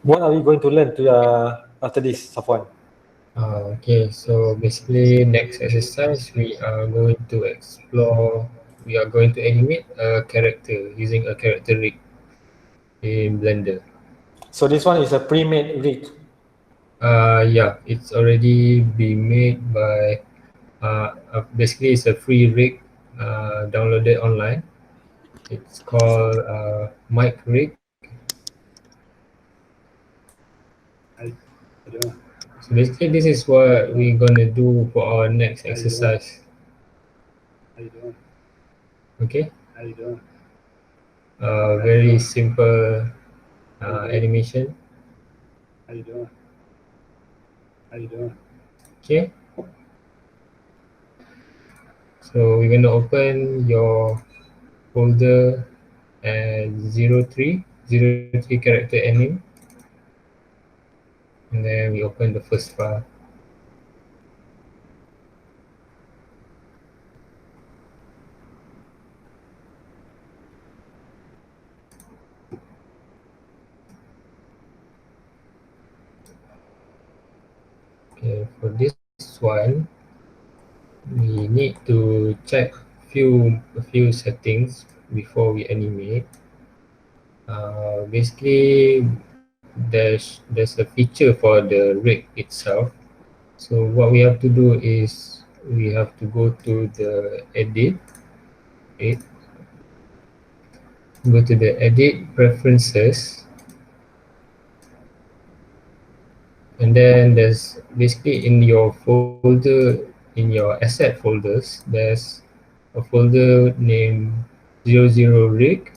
What are we going to learn after this, Safwan? Okay, so basically next exercise we are going to explore, we are going to animate a character using a character rig in Blender. So this one is a pre-made rig. Yeah, it's already been made by, basically it's a free rig downloaded online. It's called Mic Rig. So basically this is what we're gonna do for our next exercise. Okay, very simple animation. Okay, so we're gonna open your folder and 03 character anim, and then we open the first file. Okay, for this one we need to check a few settings before we animate. Basically there's a feature for the rig itself. So what we have to do is we have to go to the edit, it go to the edit preferences, and then there's basically in your folder, in your asset folders, there's a folder named 00rig.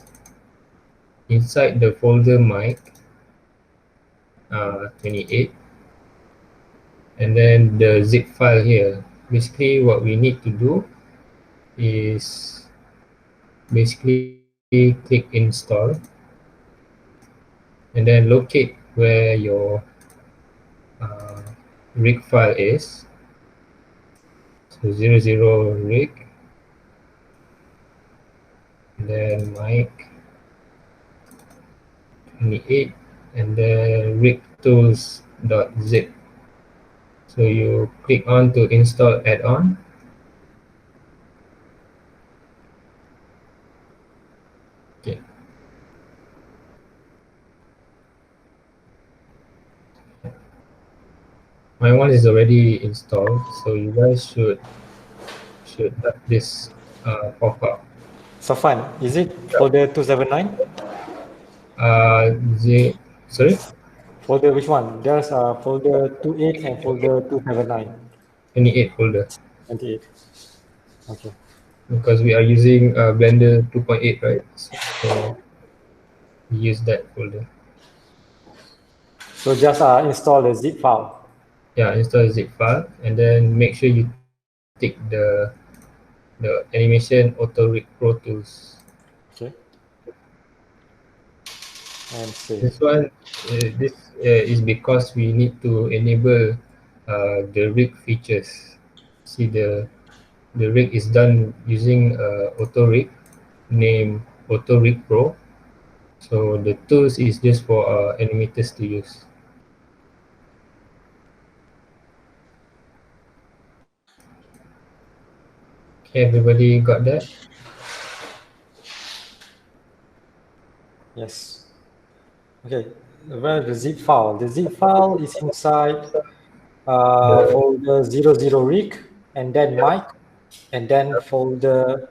Inside the folder mic 28, and then the zip file here. Basically what we need to do is basically click install, and then locate where your uh, rig file is. So 00rig, and then mic 28, and then rigtools.zip. So you click on to install add-on. Okay. My one is already installed, so you guys should have this pop up. Safwan, is it folder 279? The sorry, Folder which one? There's folder 28 and folder 279. 28 folder, 28. Okay. because we are using Blender 2.8, right? So we use that folder. So just install the zip file. Yeah, install the zip file, and then make sure you tick the animation auto rig pro tools. Okay. And save. This one, this is because we need to enable the rig features. See, the rig is done using auto rig named auto rig pro. So the tools is just for animators to use. Okay, everybody got that? Yes. Okay. Where the zip file? The zip file is inside folder 00rig, and then mic, and then folder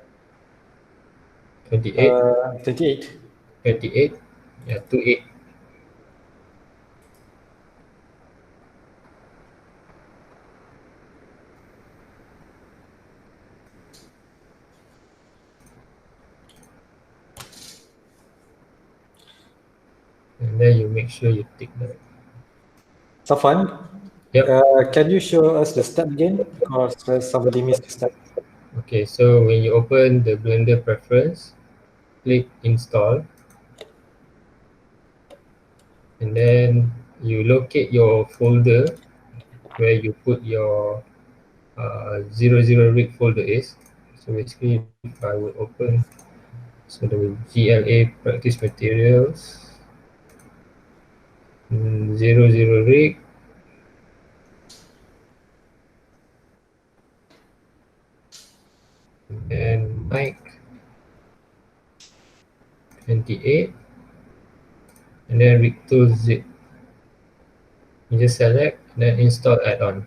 28, 28. 28, yeah, 28. And then you make sure you tick that. Safwan, Yep. can you show us the step again? Because somebody missed the step. Okay, so when you open the Blender preference, click install, and then you locate your folder where you put your 00 rig folder is. So basically, if I would open, so the GLA practice materials, 00 rig, and mic 28, and then rig tool zip. You just select, then install add-on.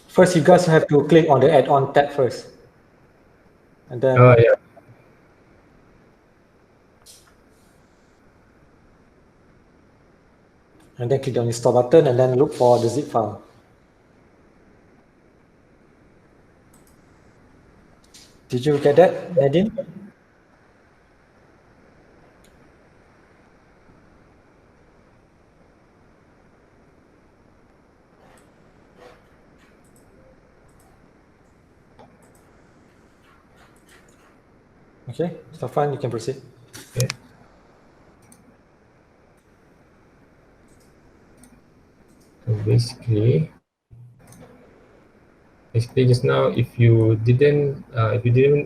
First, you guys have to click on the add-on tab first. And then Yeah. click on install button and then look for the zip file. Did you get that, Nadine? Okay, SAFUAN, you can proceed. Okay. So basically just now, if you didn't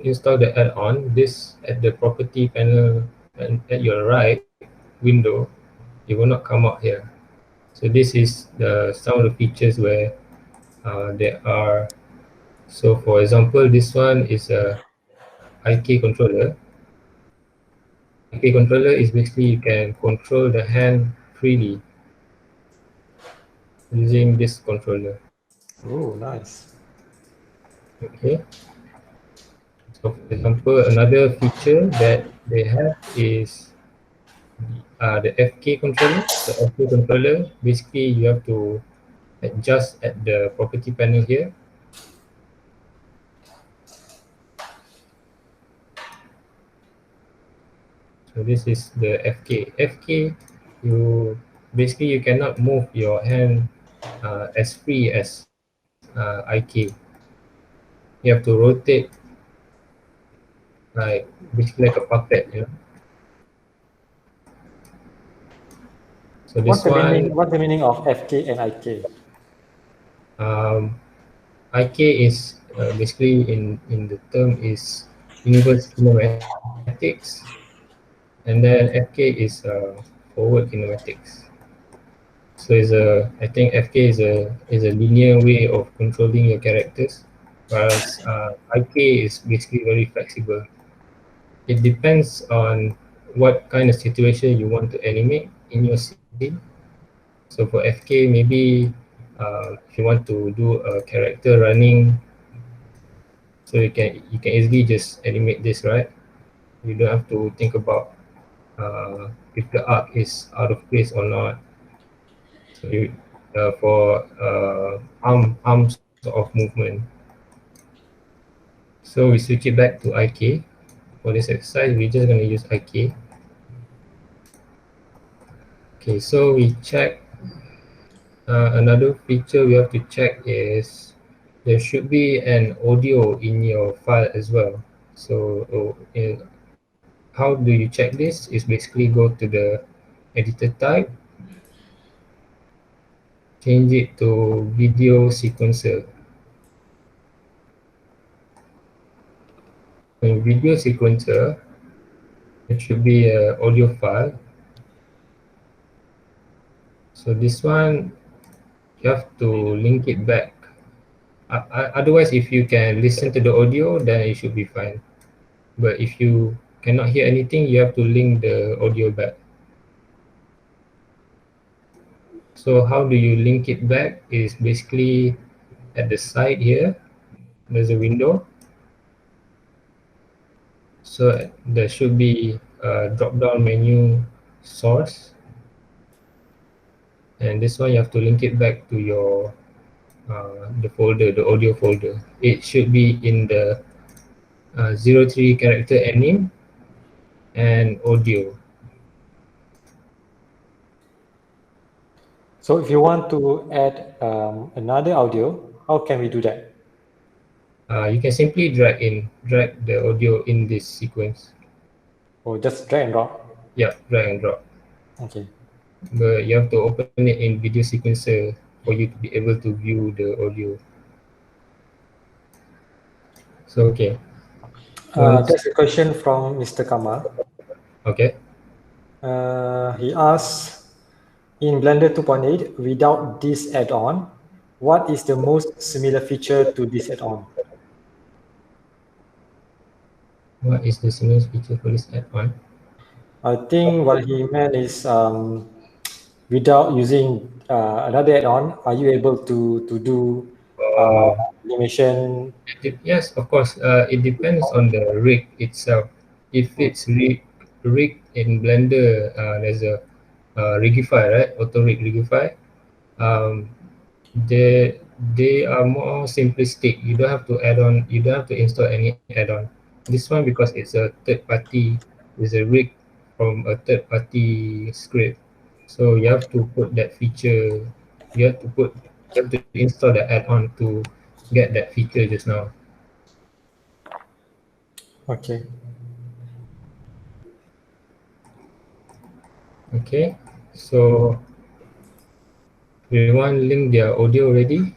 install the add-on, this at the property panel and at your right window, it will not come out here. So this is some of the features where there are. So for example, this one is a IK controller. IK controller is basically you can control the hand freely using this controller. Oh, nice. Okay. So for example, another feature that they have is the FK controller. So FK controller, basically you have to adjust at the property panel here. So this is the FK. FK, you basically you cannot move your hand as free as IK. You have to rotate like basically like a puppet, you know. So this one, What's the meaning of FK and IK? IK is basically in the term is inverse kinematics, and then FK is forward kinematics. So I think FK is a linear way of controlling your characters, whereas IK is basically very flexible. It depends on what kind of situation you want to animate in your scene. So for FK, maybe if you want to do a character running, so you can easily just animate this, right? You don't have to think about if the arc is out of place or not. So for arms of movement. So we switch it back to IK. For this exercise, we're just going to use IK. Okay, so we check another feature we have to check is there should be an audio in your file as well. So how do you check this? Is basically go to the editor type, change it to video sequencer. In video sequencer, it should be an audio file. So this one, you have to link it back. Otherwise, if you can listen to the audio, then it should be fine. But if you cannot hear anything, you have to link the audio back. So how do you link it back is basically at the side here, there's a window. So there should be a drop-down menu source. And this one you have to link it back to your the folder, the audio folder. It should be in the 03 character anim and audio. So if you want to add another audio, how can we do that? You can simply drag the audio in this sequence. Or just drag and drop? Yeah, drag and drop. Okay. But you have to open it in video sequencer for you to be able to view the audio. So okay. That's a question from Mr. Kamal. Okay. He asks, in Blender 2.8, without this add-on, what is the most similar feature to this add-on? What is the similar feature for this add-on? I think what he meant is without using another add-on, are you able to do animation? Yes, of course. It depends on the rig itself. If it's rig in Blender, there's a rigify, right? Auto rig rigify. Um, they they are more simplistic. You don't have to add on. You don't have to install any add-on. This one, because it's a third party, is a rig from a third party script. So you have to put that feature. You have to put. You have to install the add-on to get that feature just now. Okay. Okay. So everyone link their audio already.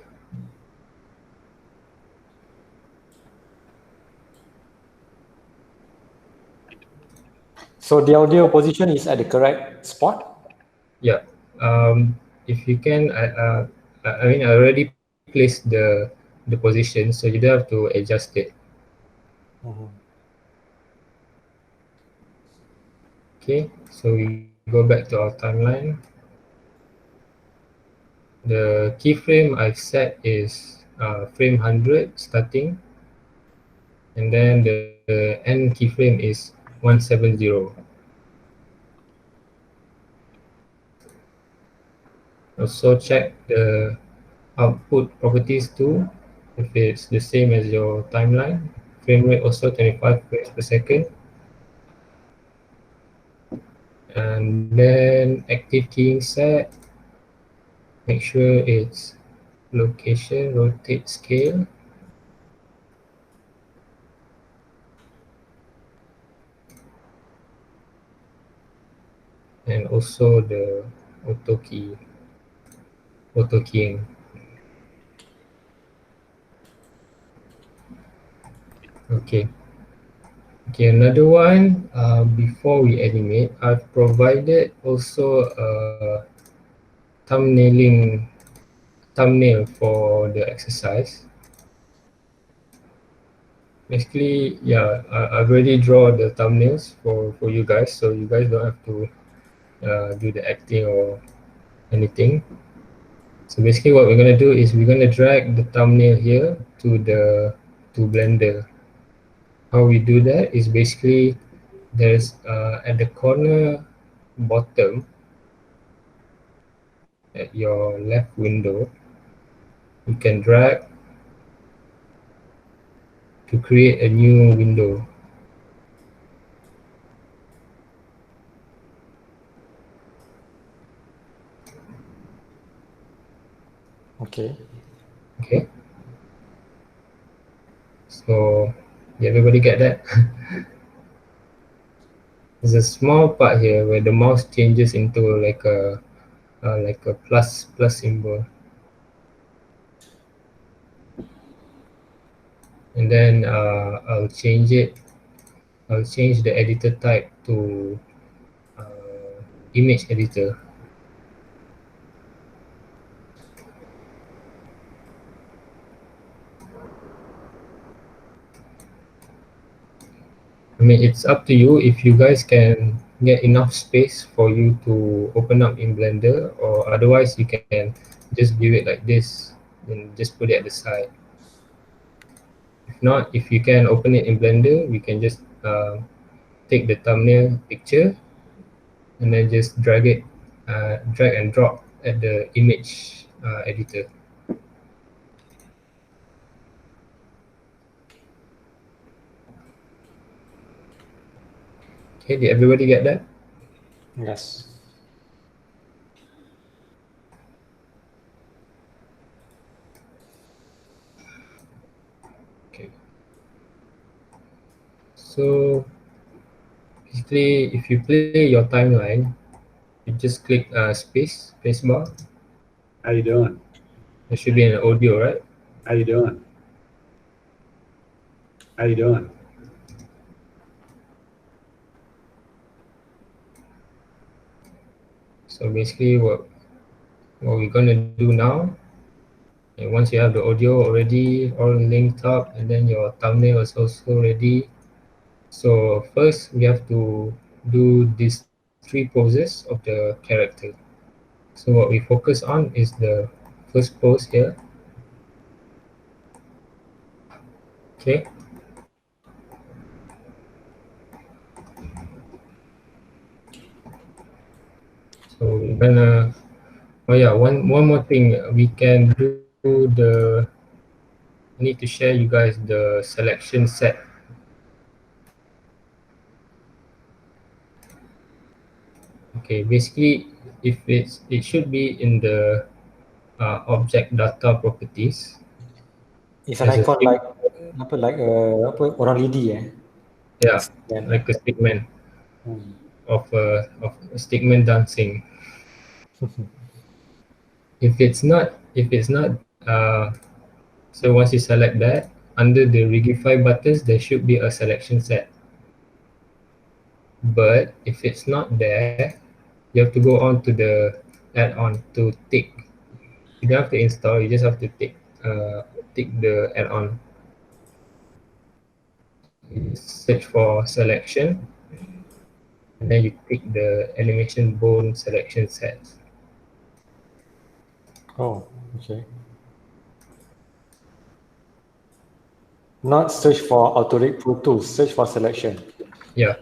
So the audio position is at the correct spot? Yeah. If you can, I mean, I already placed the position, so you don't have to adjust it. Okay. So we go back to our timeline. The keyframe I've set is frame 100 starting, and then the end keyframe is 170. Also check the output properties too, if it's the same as your timeline. Frame rate also 25 frames per second. And then active keying set, make sure it's location, rotate, scale. And also the auto keying. Okay. Okay, another one, before we animate, I've provided also a thumbnail for the exercise. Basically, yeah, I've already drawn the thumbnails for you guys, so you guys don't have to do the acting or anything. So basically what we're going to do is we're going to drag the thumbnail here to Blender. How we do that is basically there's at the corner bottom at your left window, you can drag to create a new window. Okay. Okay. So did everybody get that? There's a small part here where the mouse changes into like a plus symbol, and then I'll change it. I'll change the editor type to image editor. I mean, it's up to you if you guys can get enough space for you to open up in Blender, or otherwise you can just view it like this and just put it at the side. If not, if you can open it in Blender, we can just take the thumbnail picture and then just drag and drop at the image editor. Okay, did everybody get that? Yes. Okay. So basically, if you play your timeline, you just click spacebar. How you doing? There should be an audio, right? How you doing? How you doing? So basically what we're gonna do now, and once you have the audio already all linked up and then your thumbnail is also ready. So first we have to do these three poses of the character. So what we focus on is the first pose here. Okay. So we're gonna, oh yeah, one more thing, we can do the, I need to share you guys the selection set. Okay, basically if it should be in the object data properties. It's an As a icon stick, like orang lidi yeah, Stand, like a stickman Hmm. of a stickman dancing. If it's not so once you select that, under the Rigify buttons there should be a selection set. But if it's not there, you have to go on to the add-on to tick. You don't have to install, you just have to tick the add-on. You search for selection and then you tick the animation bone selection sets. Oh, okay. Not search for Authorize Pro Tools, search for selection. Yeah,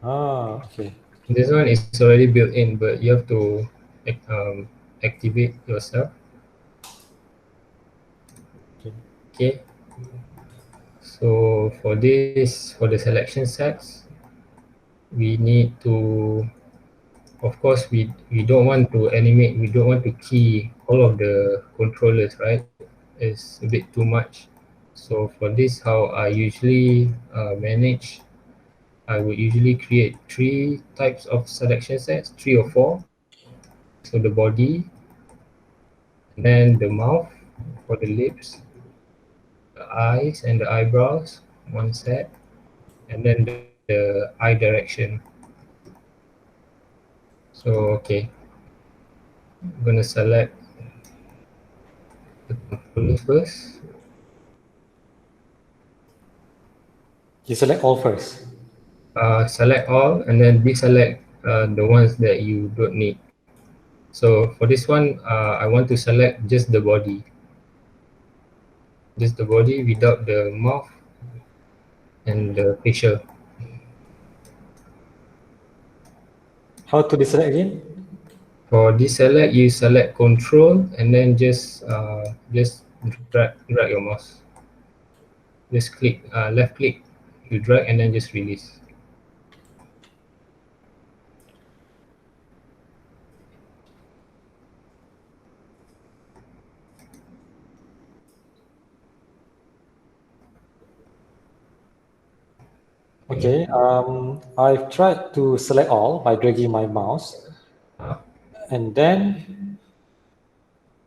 Okay. this one is already built in, but you have to um, activate yourself. Okay. Okay, so for the selection sets, we need to, of course, we don't want to animate, we don't want to key all of the controllers, right? It's a bit too much. So for this, how I usually manage, I would usually create three types of selection sets, three or four. So the body, and then the mouth for the lips, the eyes and the eyebrows, one set, and then the eye direction. So okay, I'm gonna select the controller first. You select all first. Select all and then deselect the ones that you don't need. So for this one, I want to select just the body without the mouth and the facial. How to deselect again? For deselect, you select Control and then just drag your mouse. Just click left click, you drag and then just release. Okay. I've tried to select all by dragging my mouse, and then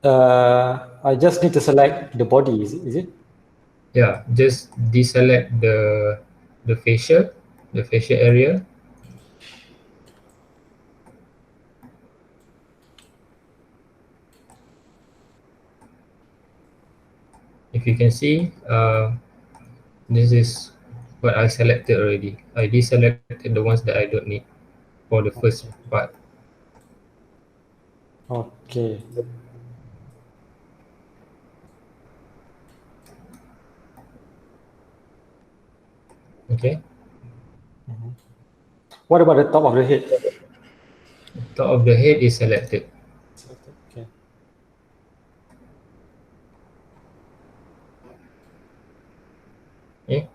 I just need to select the body. Is it? Yeah, just deselect the facial area. If you can see, this is what I selected already. I deselected the ones that I don't need for the first part. Okay. Okay. What about the top of the head? Top of the head is selected. Selected. Okay. Okay.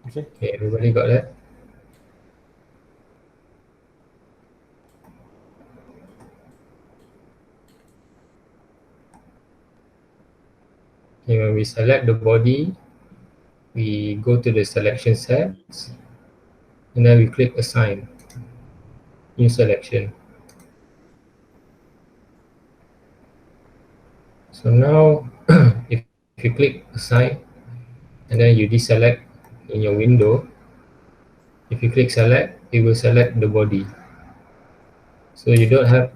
Okay. Okay, everybody got that? Okay, when we select the body, we go to the selection sets and then we click assign, new selection. So now if you click assign and then you deselect in your window, if you click select, it will select the body. So you don't have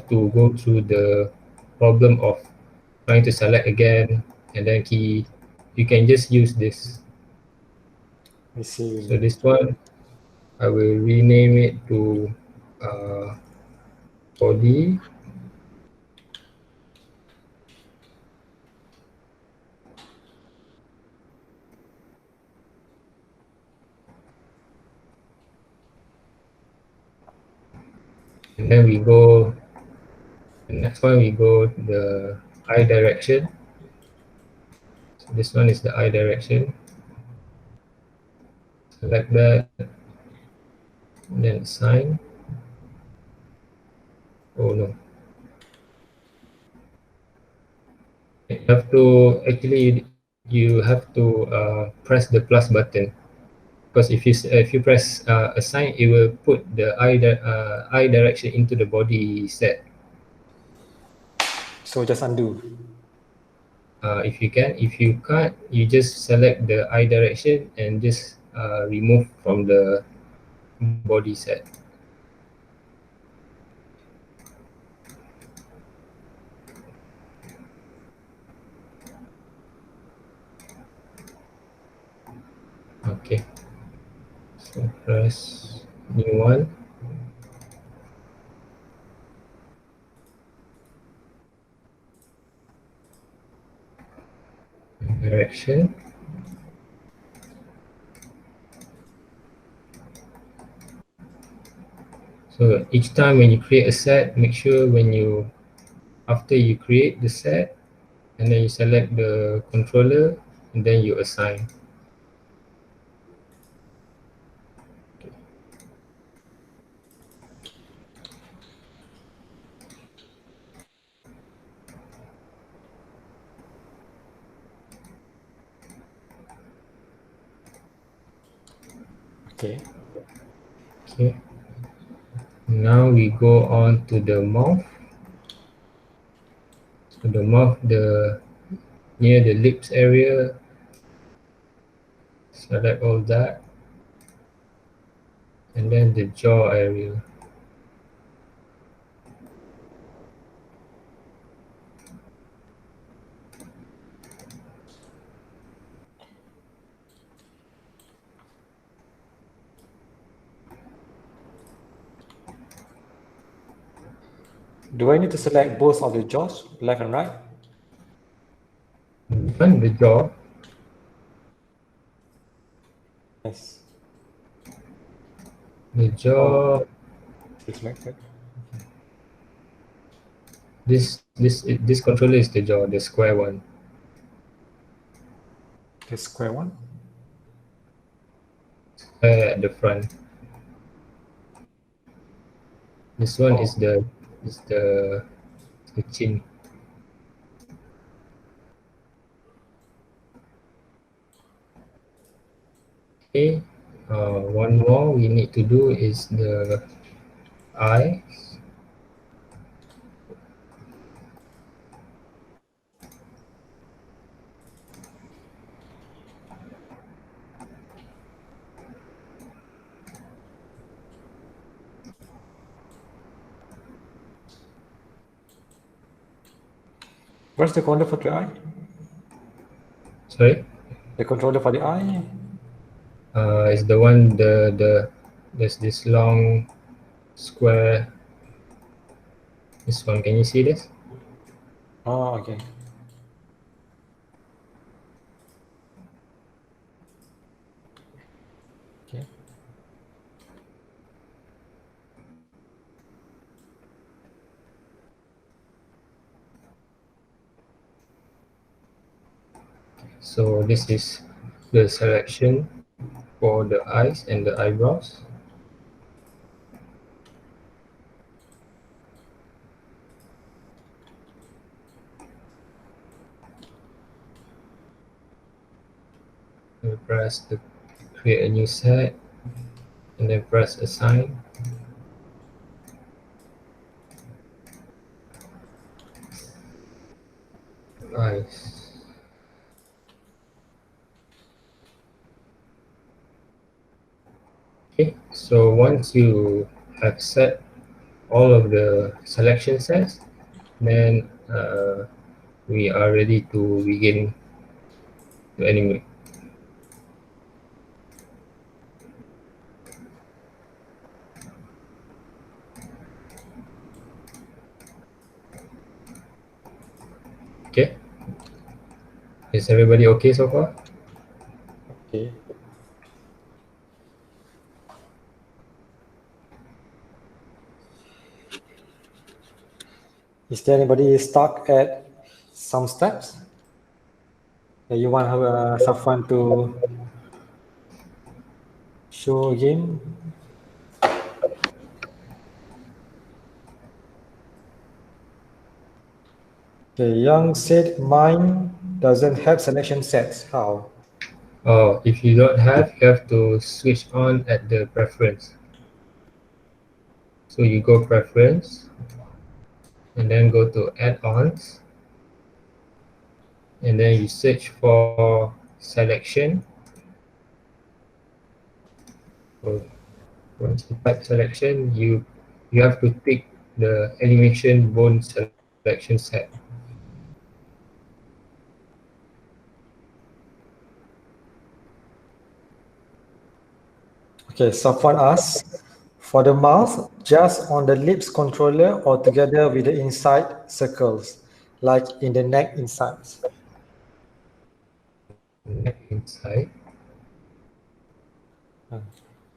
to go through the problem of trying to select again and then key. You can just use this. I see. So this one, I will rename it to body. And then we go, the next one we go the eye direction. So this one is the eye direction. Select that, and then assign. Oh no. You have to actually you have to press the plus button, because if you press assign, it will put the eye direction into the body set. So just undo. If you can, if you can't, you just select the eye direction and just remove from the body set. Okay, so press new one. Direction. So each time when you create a set, make sure after you create the set, and then you select the controller, and then you assign. Okay. Okay. Now we go on to the mouth. So the mouth, near the lips area, select all that, and then the jaw area. Do I need to select both of the jaws, left and right? And the jaw. Yes. The jaw. Still selected. This controller is the jaw, the square one. The square one. At the front. This one is the chin. Okay. One more we need to do is the eye. Where's the controller for the eye? Sorry. The controller for the eye? Is the one there's this long square. This one, can you see this? Oh, okay. Okay. So this is the selection for the eyes and the eyebrows. You press the create a new set, and then press assign. Eyes. Okay, so once you have set all of the selection sets, then we are ready to begin to animate. Okay, is everybody okay so far? Okay. Is there anybody stuck at some steps that you want someone to show again? The Young said mine doesn't have selection sets. How? Oh, if you don't have, you have to switch on at the preference. So you go preference and then go to add-ons and then you search for selection. So once you type selection, you have to pick the animation bone selection set. Okay, someone asks, for the mouse, just on the lips controller or together with the inside circles, like in the neck insides? Neck inside.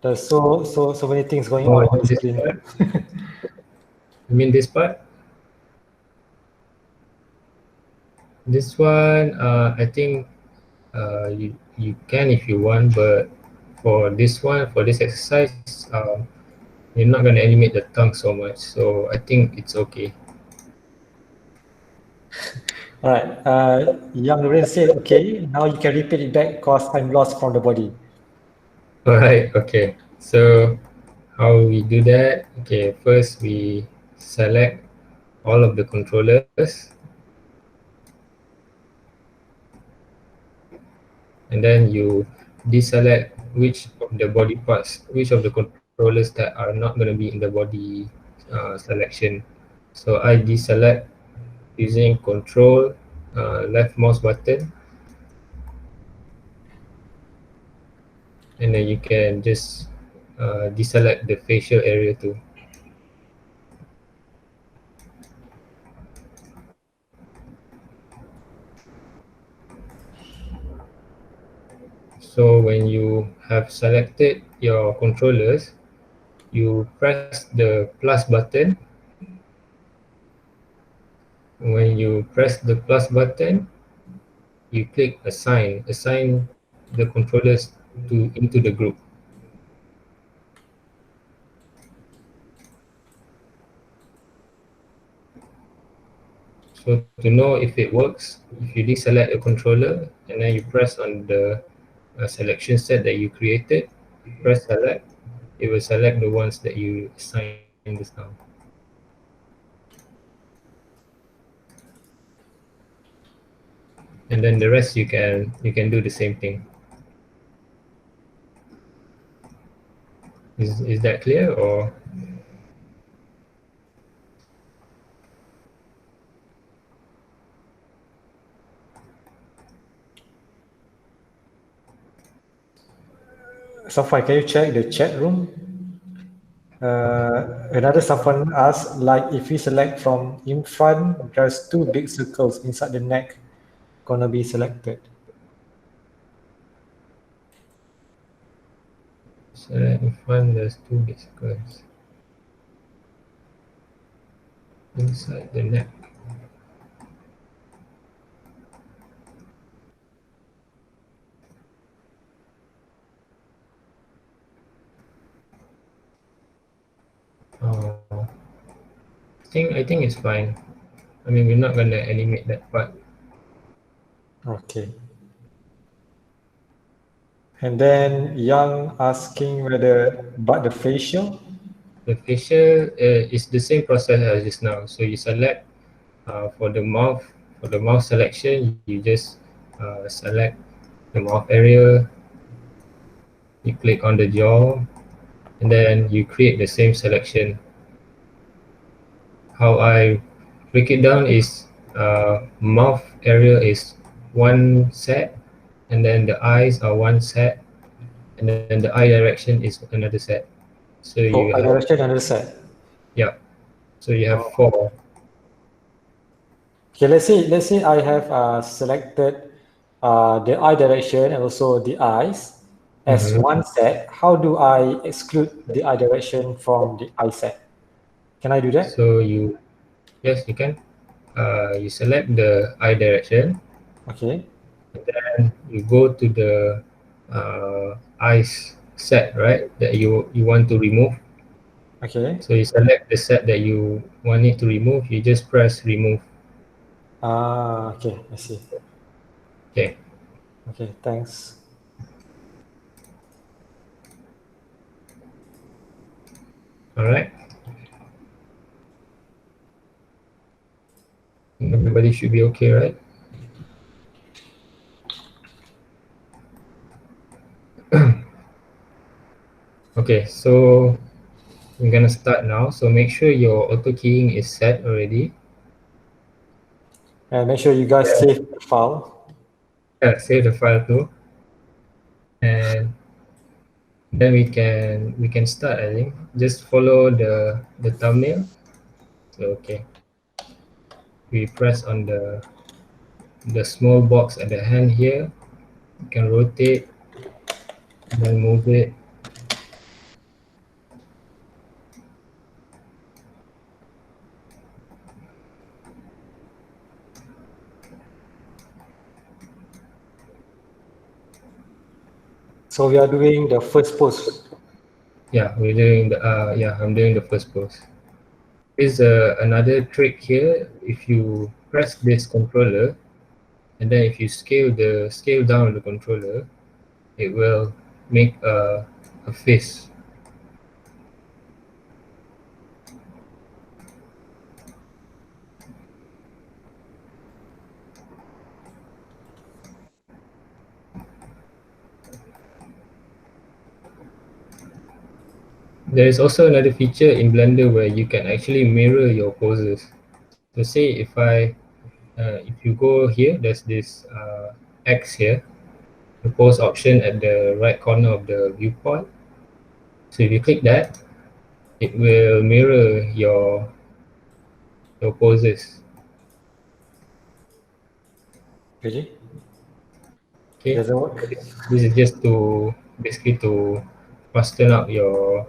There's so many things going Oh, on the this screen. part? You mean this part? This one, I think you can if you want, but for this one, for this exercise, you're not going to animate the tongue so much. So I think it's okay. All right. Young Rain said, okay, now you can repeat it back because I'm lost from the body. All right, okay. So how we do that? Okay, first we select all of the controllers and then you deselect which of the body parts, which of the controllers that are not going to be in the body selection. So I deselect using control left mouse button, and then you can just deselect the facial area too. So when you have selected your controllers, you press the plus button. When you press the plus button, you click assign the controllers into the group. So to know if it works, if you deselect a controller and then you press on the selection set that you created, press select, it will select the ones that you assigned just now. And then the rest you can do the same thing. Is that clear or? Safwan, can you check the chat room? Another someone asked, like if we select from in front, there's two big circles inside the neck gonna be selected. Select in front, there's two big circles inside the neck. I think it's fine. I mean, we're not gonna animate that part. Okay. And then Young asking but the facial? The facial is the same process as just now. So you select for the mouth selection, you just select the mouth area. You click on the jaw, and then you create the same selection. How I break it down is mouth area is one set, and then the eyes are one set, and then the eye direction is another set. So you Oh, I have, direction another set. yeah, so you have Oh. 4. Okay, let's say I have selected the eye direction and also the eyes as one set. How do I exclude the eye direction from the eye set? Can I do that? So yes, you can. You select the eye direction, Okay. and then you go to the eyes set, right? That you want to remove. Okay. So you select the set that you want it to remove. You just press remove. Okay, I see. Okay. Okay, thanks. All right. Everybody should be okay, right? Okay, so I'm gonna start now. So make sure your auto keying is set already. And make sure you guys save the file. Yeah, save the file too, and then we can start. I think just follow the thumbnail. So okay, we press on the small box at the hand here. You can rotate, then move it. So we are doing the first pose. Yeah, we're doing the I'm doing the first pose. There's another trick here. If you press this controller, and then if you scale down the controller, it will make a face. There is also another feature in Blender where you can actually mirror your poses. So say if you go here, there's this X here, the pose option at the right corner of the viewport. So if you click that, it will mirror your poses. Really? It Okay, doesn't work. this is just to basically to fasten up your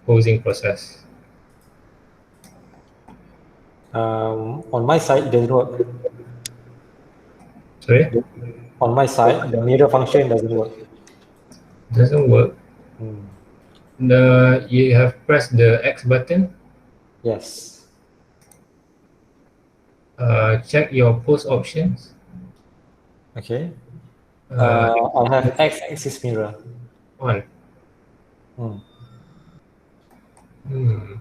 posing process. On my side, it doesn't work. Sorry, On my side, the mirror function doesn't work. doesn't work. Hmm. You have pressed the X button. Yes. Check your pose options. Okay. Uh, I have X-axis mirror. on. Hmm. Hmm.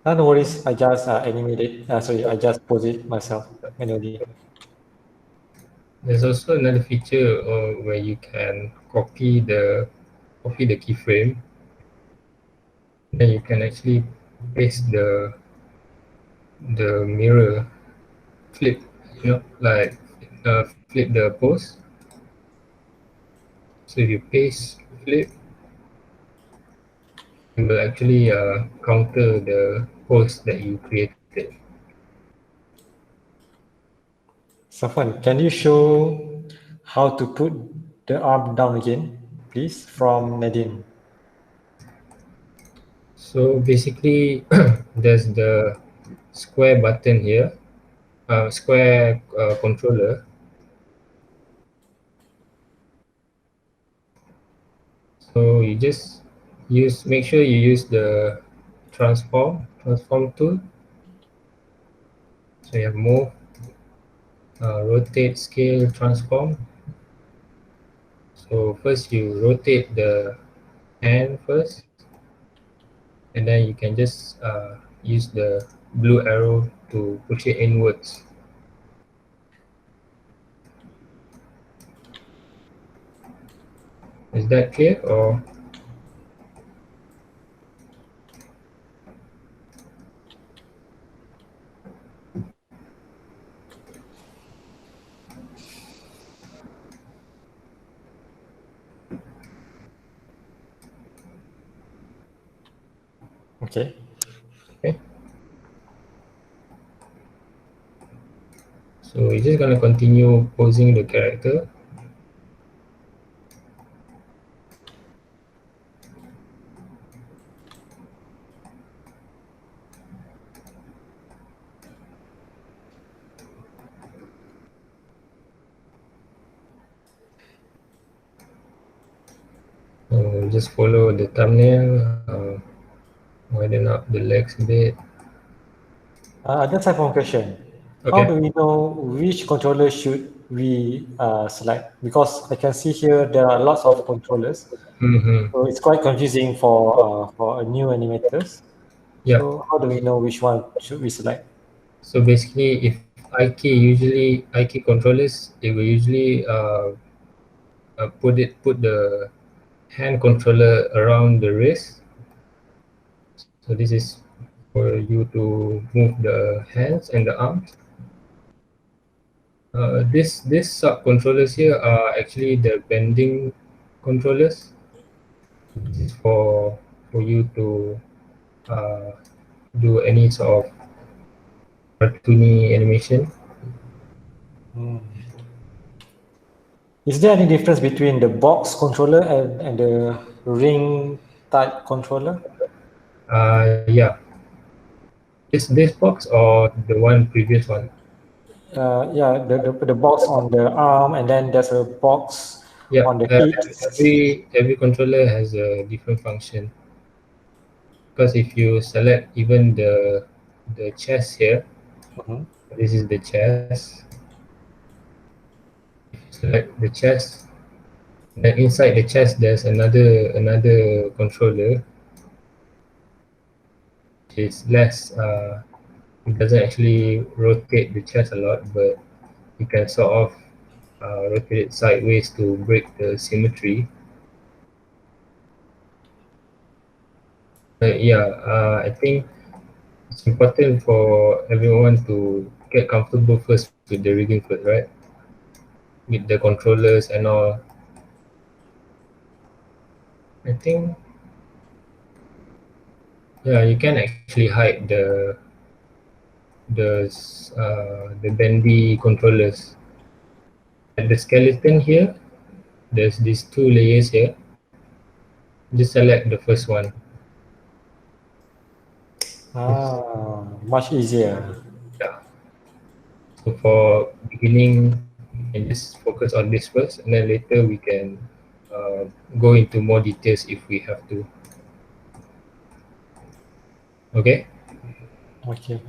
No worries. I just animated. Sorry, I just pose it myself manually. There's also another feature where you can copy the keyframe. Then you can actually paste the mirror flip, like flip the pose. So if you paste flip, it will actually counter the pose that you created. SAFUAN, can you show how to put the arm down again, please, from Nadine? So basically, there's the square button here, square controller. So you just make sure you use the transform tool. So you have move, rotate, scale, transform. So first you rotate the hand first, and then you can just use the blue arrow to push it inwards. Is that clear or? Okay. Okay. So we're just gonna continue posing the character. Just follow the thumbnail, widen up the legs a bit. I just have one question. How do Okay. we know which controller should we select? Because I can see here there are lots of controllers, so it's quite confusing for a new animators. Yeah. So how do we know which one should we select? So basically, if IK controllers, they will usually put the hand controller around the wrist. So this is for you to move the hands and the arms. This sub controllers here are actually the bending controllers. This is for you to uh, do any sort of cartoony animation. Is there any difference between the box controller and the ring type controller? Yeah, this box or the one previous one. Yeah, the box on the arm, and then there's a box Yeah, on the hips. every controller has a different function. Because if you select even the chest here, Mhm. this is the chest. Select the chest. Then inside the chest, there's another controller. It's less. It doesn't actually rotate the chest a lot, but you can sort of rotate it sideways to break the symmetry. But yeah, I think it's important for everyone to get comfortable first with the rigging first, right? With the controllers and all. I think, yeah, you can actually hide the bendy controllers. At the skeleton here, there's these two layers here. Just select the first one. Much easier. Yeah. So for beginning, you can just focus on this first, and then later we can uh, go into more details if we have to. Okay. Okay.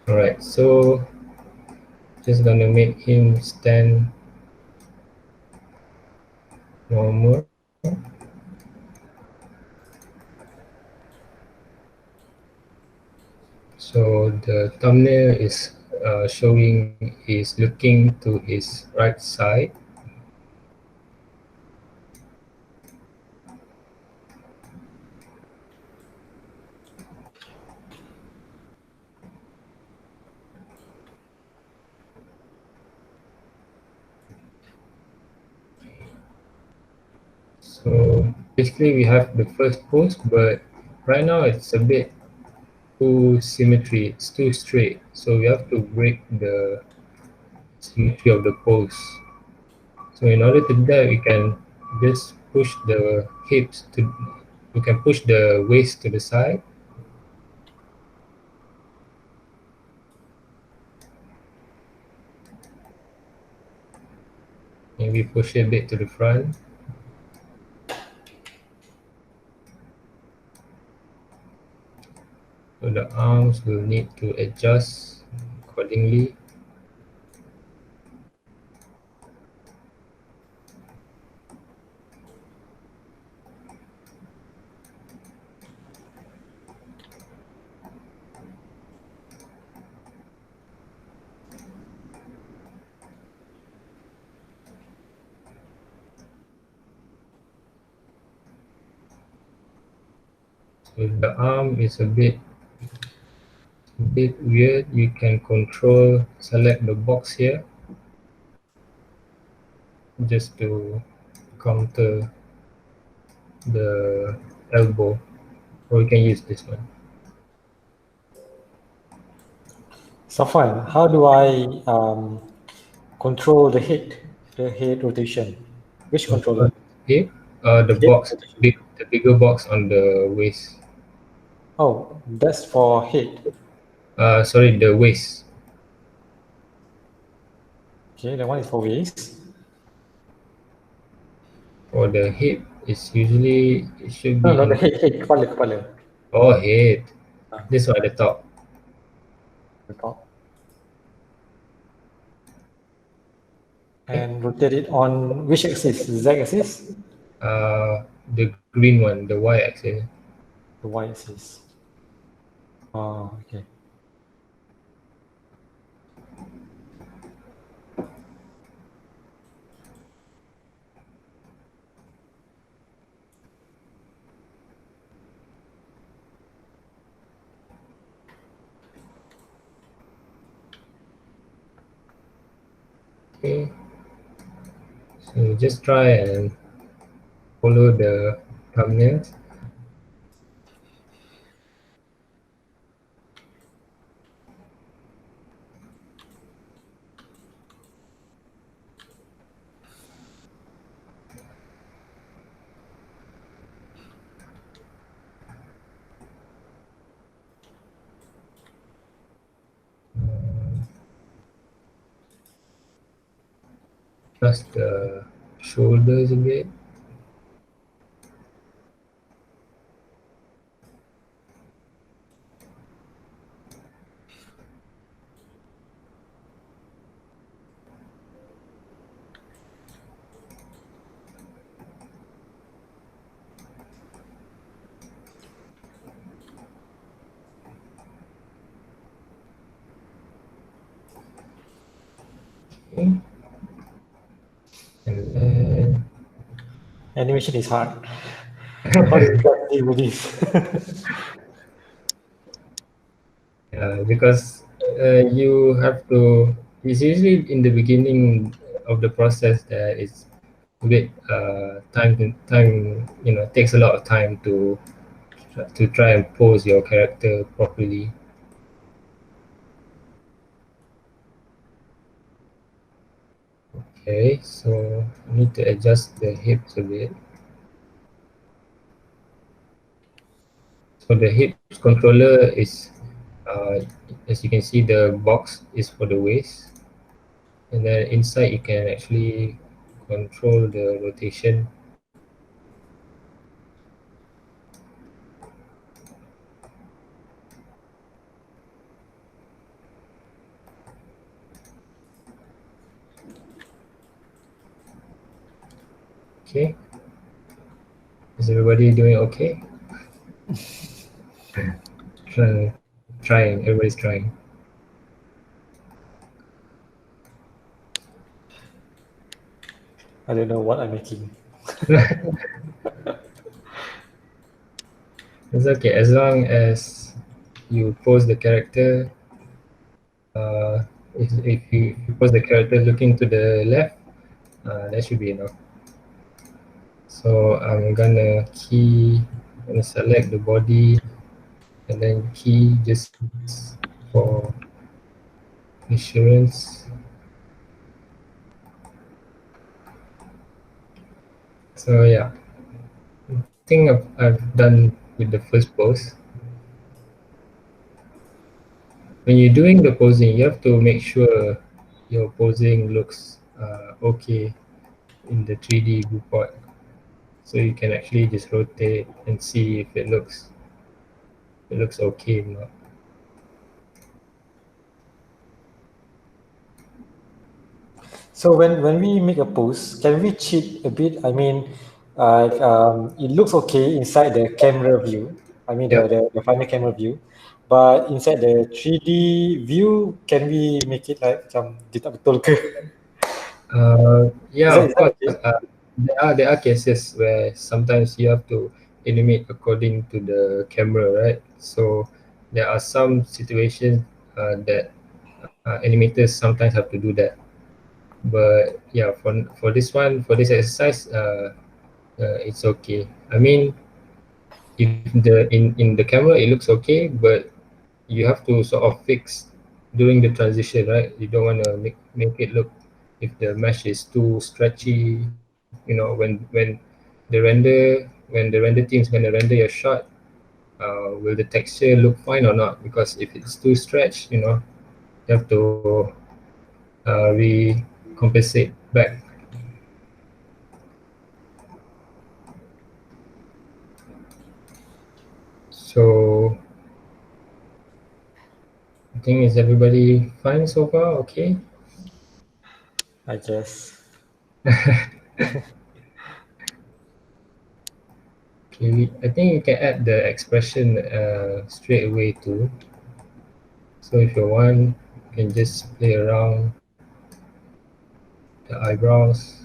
All right. So just gonna make him stand normal. So the thumbnail is showing he's looking to his right side. So basically we have the first pose, but right now it's a bit too symmetry, it's too straight. So we have to break the symmetry of the pose. So in order to do that, we can just push the hips to, we can push the waist to the side. Maybe push it a bit to the front. So the arms will need to adjust accordingly. So if the arm is a bit weird, you can select the box here just to counter the elbow, or you can use this one. SAFUAN, how do I control the head rotation? Which controller? Okay, the Head box, rotation. the bigger box on the waist. Oh, that's for head. Sorry, the waist. Okay, that one is for waist. For the hip, it's usually, it should No, be no, the in, head, kepala. oh, head. Ah, This one at the top. the top. Okay. And rotate it on which axis? Z axis? The green one, the y-axis. The Y axis. Oh, okay. Okay, so just try and follow the thumbnails. Plus the shoulders a bit. Okay. And then Animation is hard. How do you guys deal with this? because you have to, it's usually in the beginning of the process that it's a bit time, you know, takes a lot of time to try and pose your character properly. Okay, so I need to adjust the hips a bit. So the hips controller is, as you can see, the box is for the waist, and then inside you can actually control the rotation. Okay, is everybody doing okay? Trying, everybody's trying. I don't know what I'm making. It's okay, as long as you pose the character, if you pose the character looking to the left, that should be enough. So I'm gonna select the body, and then key just for assurance. So yeah, I think I've done with the first pose. When you're doing the posing, you have to make sure your posing looks okay in the 3D viewport, so you can actually just rotate and see if it looks okay or not. So when we make a post, can we cheat a bit? I mean, it looks okay inside the camera view. I mean Yep. the final camera view, but inside the 3D view, can we make it like dia tak betul ke? Yeah, Is of that course. okay? There are cases where sometimes you have to animate according to the camera, right? So there are some situations that animators sometimes have to do that. But yeah, for this one, for this exercise, it's okay. I mean, if in the camera it looks okay, but you have to sort of fix during the transition, right? You don't want to make it look, if the mesh is too stretchy, when the render team is going to render your shot, will the texture look fine or not? Because if it's too stretched, you have to recompensate back. So I think, is everybody fine so far? Okay. I guess. Okay, I think you can add the expression straight away too. So if you want, you can just play around the eyebrows.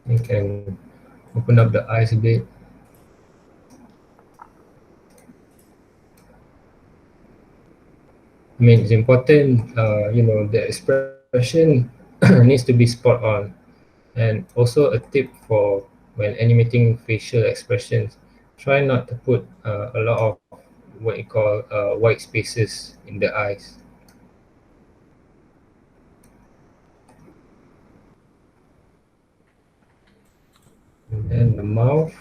You can open up the eyes a bit. I mean, it's important, the expression needs to be spot on. And also a tip for when animating facial expressions, try not to put a lot of what you call white spaces in the eyes. And the mouth,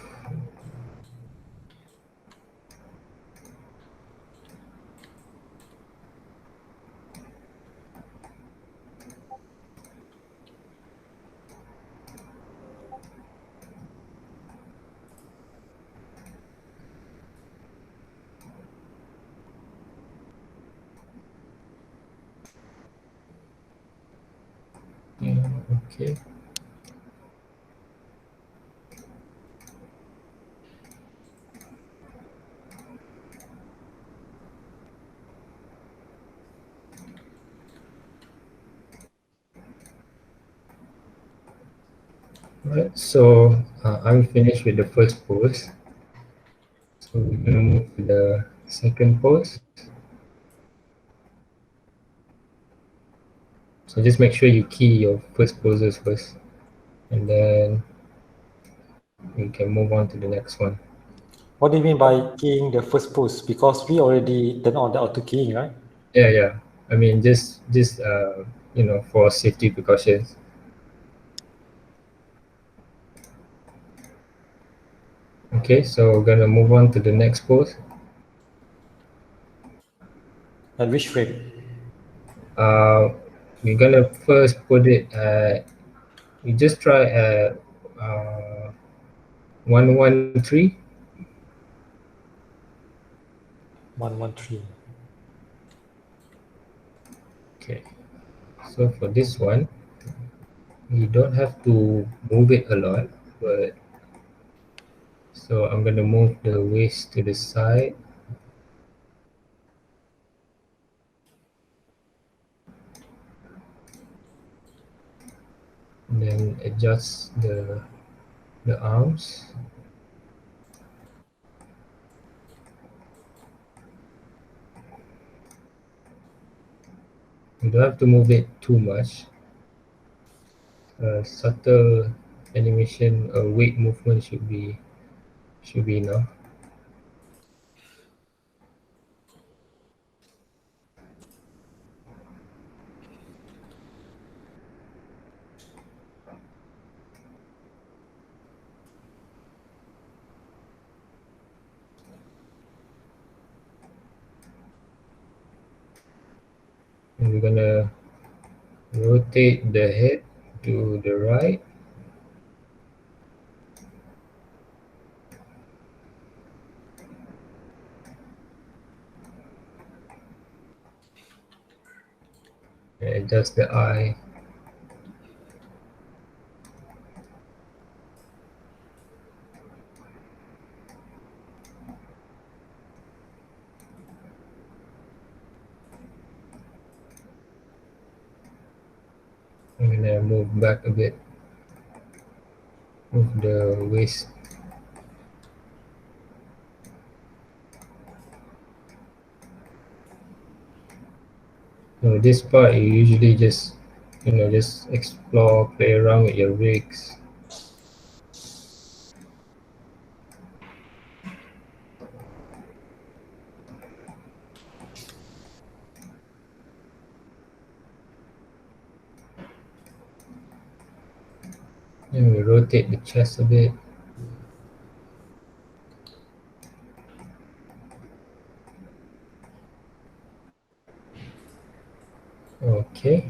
yeah, okay. Right, so I'm finished with the first pose. So we're gonna move to the second pose. So just make sure you key your first poses first, and then we can move on to the next one. What do you mean by keying the first pose? Because we already turned on the auto keying, right? Yeah. I mean, just for safety precautions. Okay, so we're gonna move on to the next pose. At which frame? We're gonna first put it at. We just try at 113. 113. Okay, so for this one, you don't have to move it a lot, but so I'm gonna move the waist to the side. And then adjust the arms. You don't have to move it too much. Subtle animation, weight movement should be enough. And we're gonna rotate the head to the right. And adjust the eye. and move back a bit. Move the waist. So this part you usually just just explore, play around with your rigs. Then we rotate the chest a bit. Okay.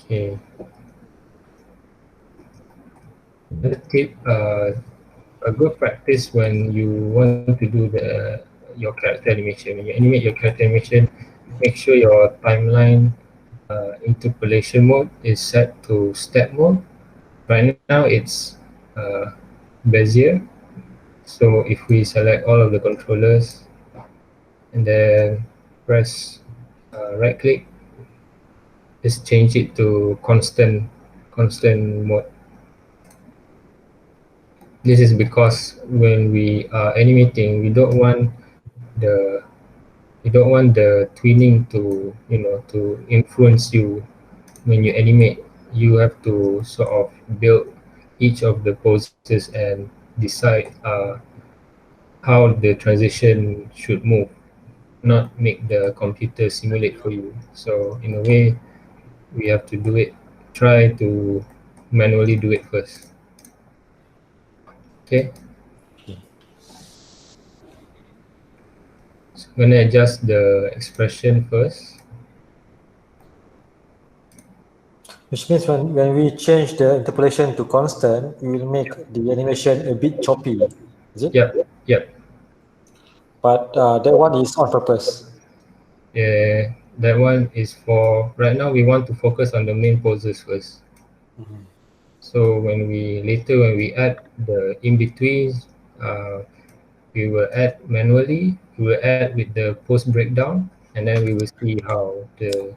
Okay. Another tip, a good practice when you want to do your character animation. When you animate your character animation, make sure your timeline interpolation mode is set to step mode. Right now it's Bezier. So if we select all of the controllers and then press right click, just change it to constant mode. This is because when we are animating, the we don't want the twinning to to influence you when you animate. You have to sort of build each of the poses and decide how the transition should move, not make the computer simulate for you. So in a way, we have to do it. Try to manually do it first. Okay. So I'm gonna adjust the expression first. Which means when we change the interpolation to constant, we will make the animation a bit choppy, is it? Yep. But that one is on purpose. Yeah, that one is for right now. We want to focus on the main poses first. So when we add the in betweens, we will add manually. We will add with the post breakdown, and then we will see how the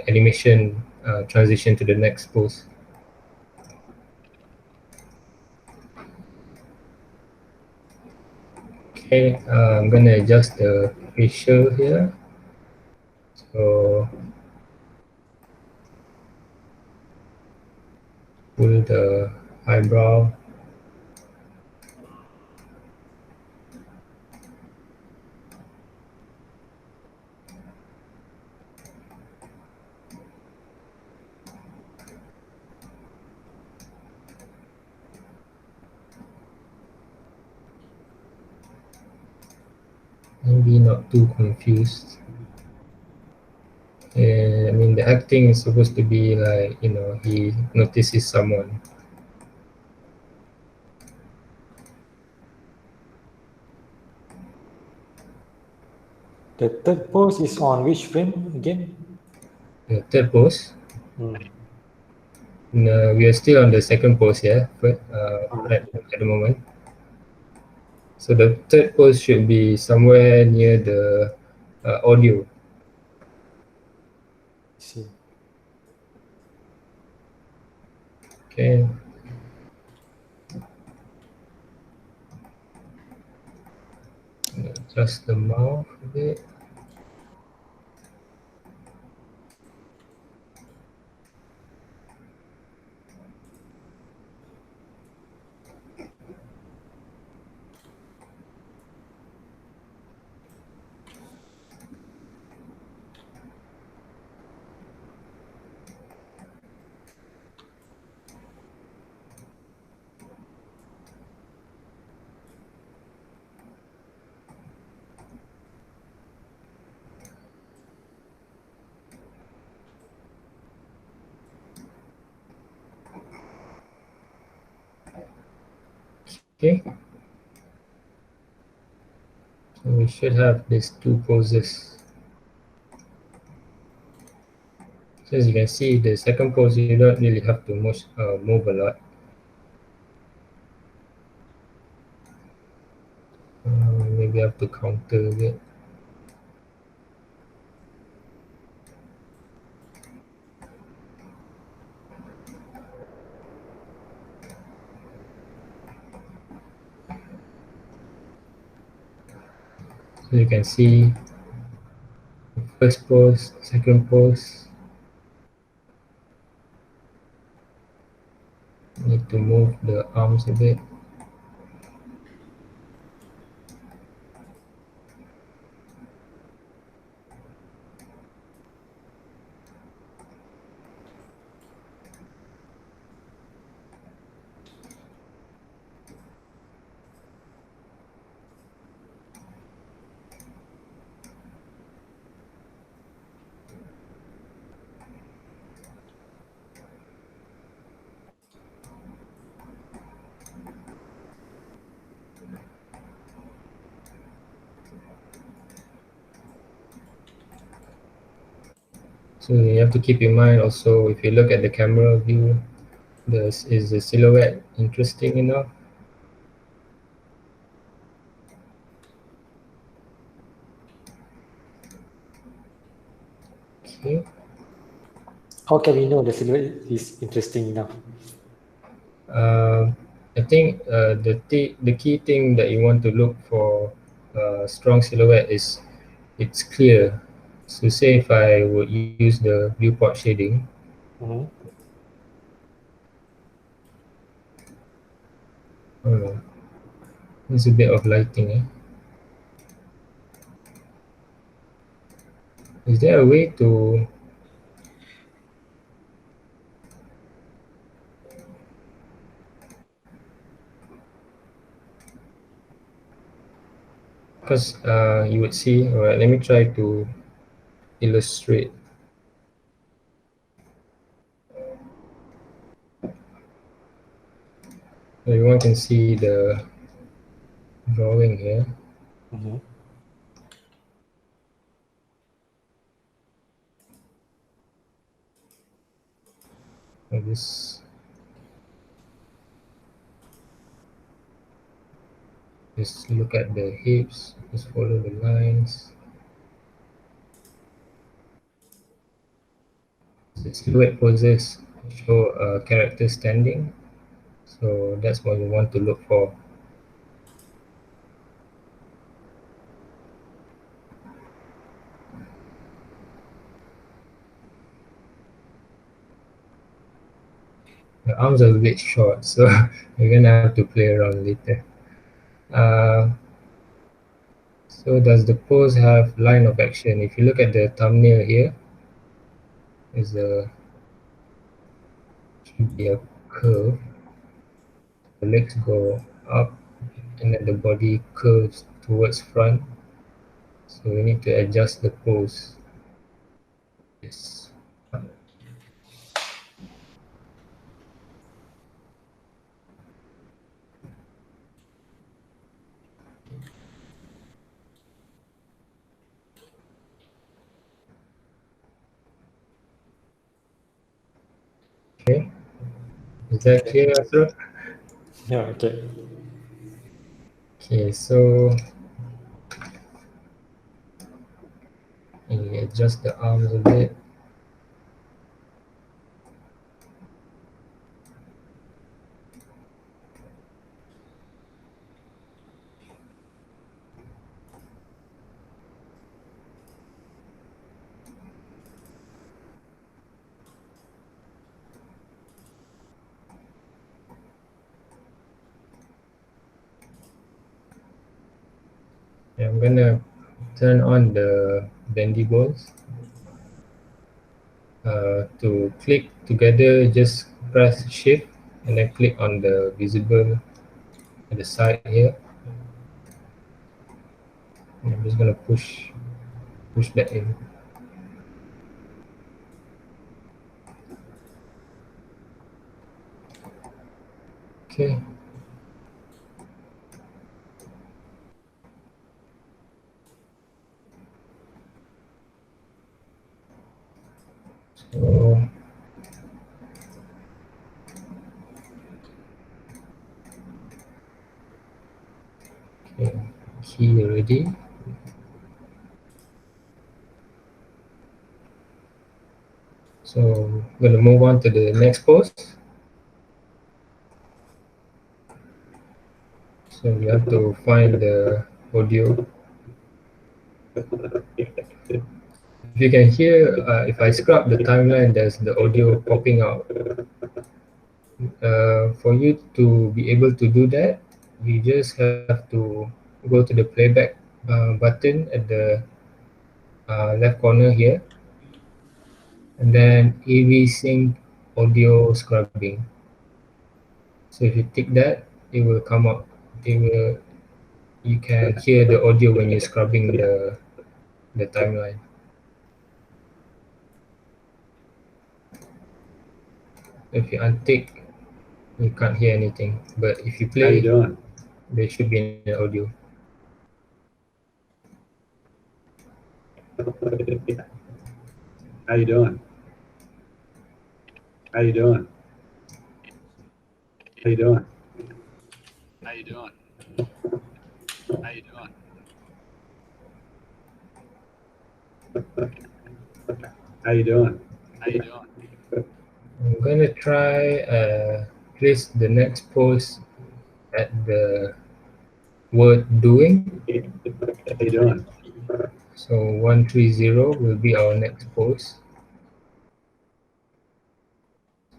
animation transition to the next pose. Okay, I'm gonna adjust the facial here. So pull the eyebrow. Maybe not too confused. I mean, the acting is supposed to be like, he notices someone. The third pose is on which frame again? The third pose. No, we are still on the second pose here, right at the moment. So the third pose should be somewhere near the audio. See. Okay. Adjust the mouth a bit. Okay. So we should have these two poses. So as you can see, the second pose, you don't really have to move a lot. Maybe I have to counter a bit. So you can see the first pose, second pose. Need to move the arms a bit. So you have to keep in mind also, if you look at the camera view, is the silhouette interesting enough? Okay. How can we know the silhouette is interesting enough? I think the key thing that you want to look for strong silhouette is it's clear. So say if I would use the viewport shading, Mm-hmm. there's a bit of lighting. Is there a way to because you would see, alright, let me try to illustrate. Everyone can see the drawing here. Mm-hmm. This just look at the hips, just follow the lines. The silhouette poses show a character standing, so that's what you want to look for. The arms are a bit short, so you're gonna have to play around later. Uh, so does the pose have line of action? If you look at the thumbnail here, is a should be a curve. The legs go up and then the body curves towards front. So we need to adjust the pose. Yes. Okay. Is that clear, Asra? Yeah, okay. Okay, so we adjust the arms a bit. Yeah, I'm gonna turn on the bendy balls. To click together, just press shift and then click on the visible at the side here. And I'm just gonna push that in. Okay. So key already. So I'm going to move on to the next post. So you have to find the audio. If you can hear, if I scrub the timeline, there's the audio popping out. For you to be able to do that, you just have to go to the playback button at the left corner here, and then AV sync audio scrubbing. So if you tick that, it will come up. You can hear the audio when you're scrubbing the timeline. If you untick, you can't hear anything. But if you How you play, doing? there should be an audio. How you doing? How you doing? How you doing? How you doing? How you doing? How you doing? How you doing? I'm gonna try place the next post at the word doing. How you doing? So 130 will be our next post.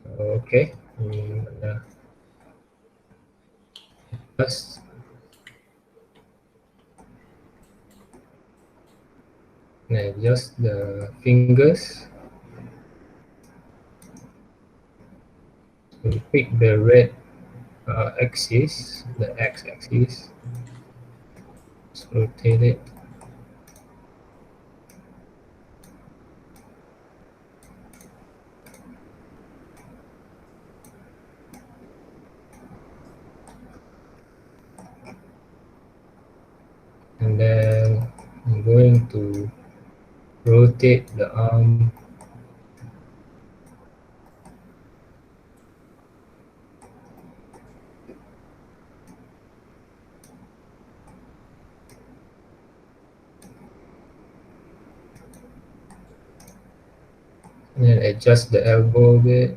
Okay. Plus adjust the fingers. So we pick the red axis, the x-axis. Let's rotate it. And then I'm going to rotate the arm and then adjust the elbow a bit.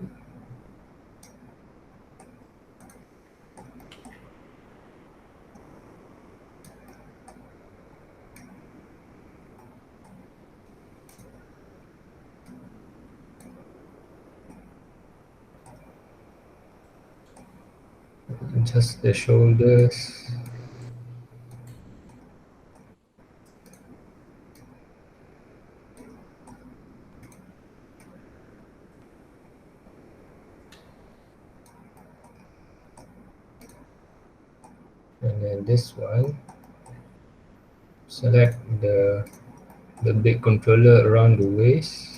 Adjust the shoulders. And then this one, select the big controller around the waist.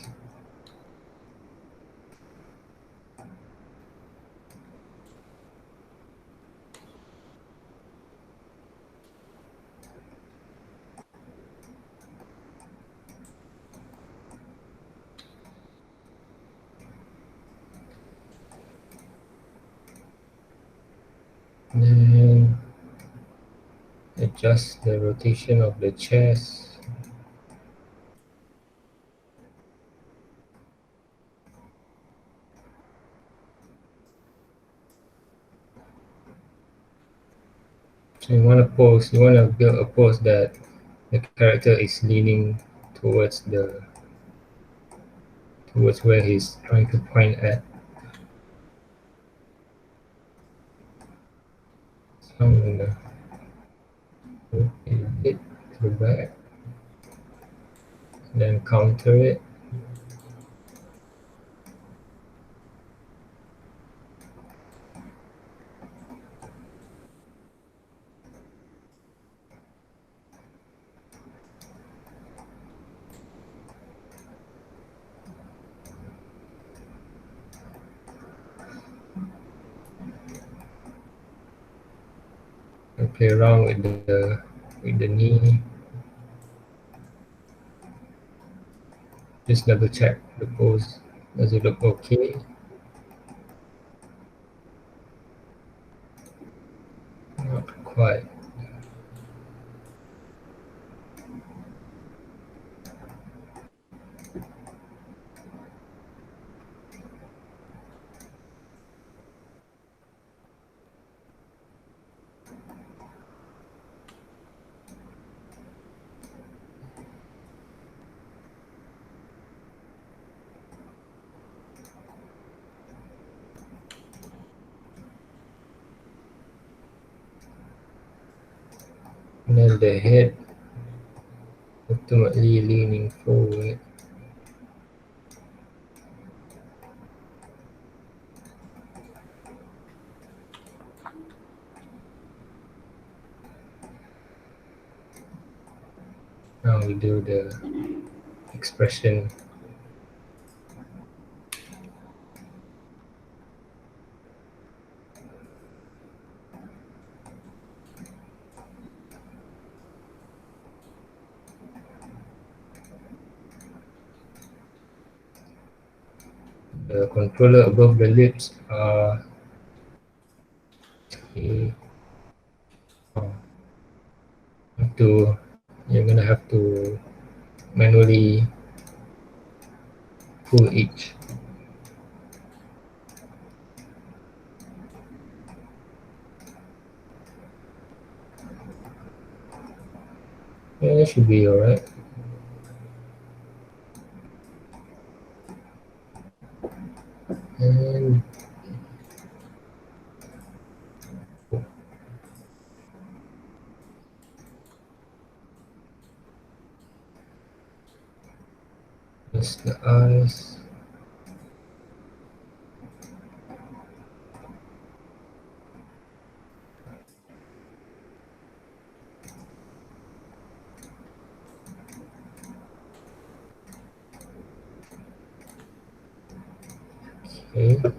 Then adjust the rotation of the chest. So you want to build a pose that the character is leaning towards where he's trying to point at. So I'm gonna rotate it to the back, then counter it. And play around with the knee. Just double check the pose. Does it look okay? Not quite. And then the head ultimately leaning forward. Now we do the expression. The controller above the lips are okay. You're gonna have to manually pull each. Yeah, that should be alright. And that's the eyes. Okay.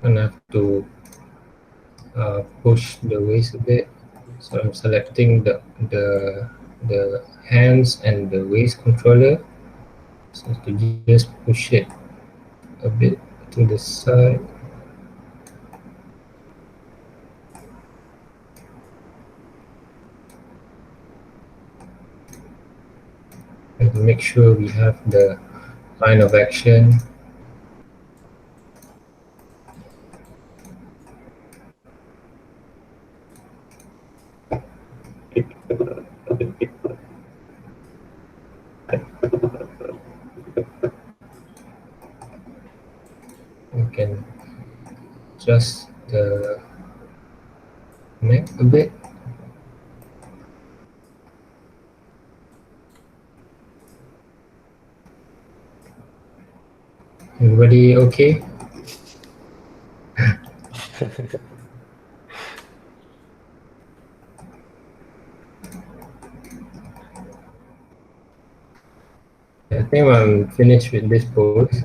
And I have to push the waist a bit. So I'm selecting the hands and the waist controller. So to just push it a bit to the side. And make sure we have the line of action. We can adjust the neck a bit. Everybody okay? I think I'm finished with this pose.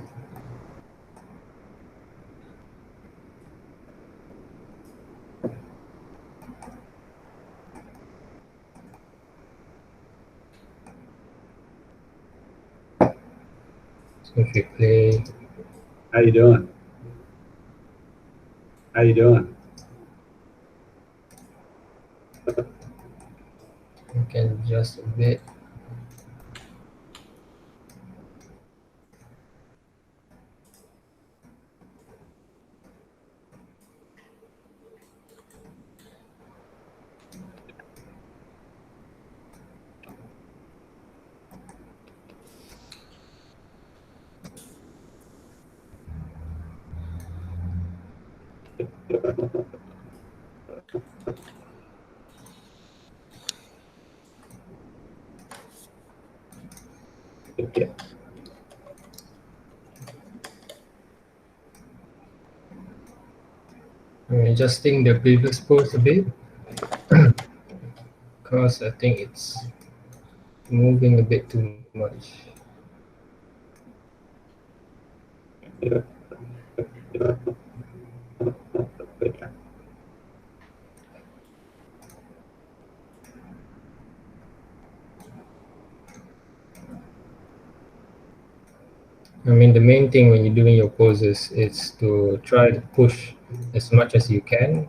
So if you play, How you doing? How you doing? you can adjust a bit. I'm adjusting the previous pose a bit because I think it's moving a bit too much. I mean, the main thing when you're doing your poses is to try to push as much as you can,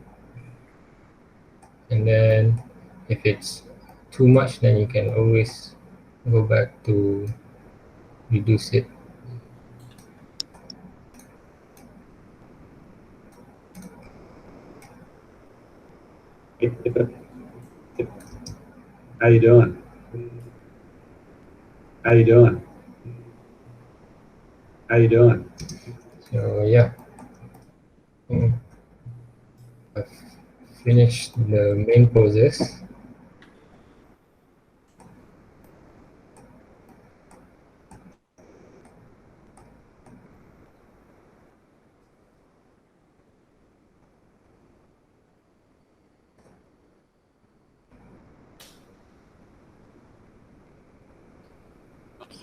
and then if it's too much, then you can always go back to reduce it. How you doing? How you doing? How How you doing? So yeah, I've finished the main poses.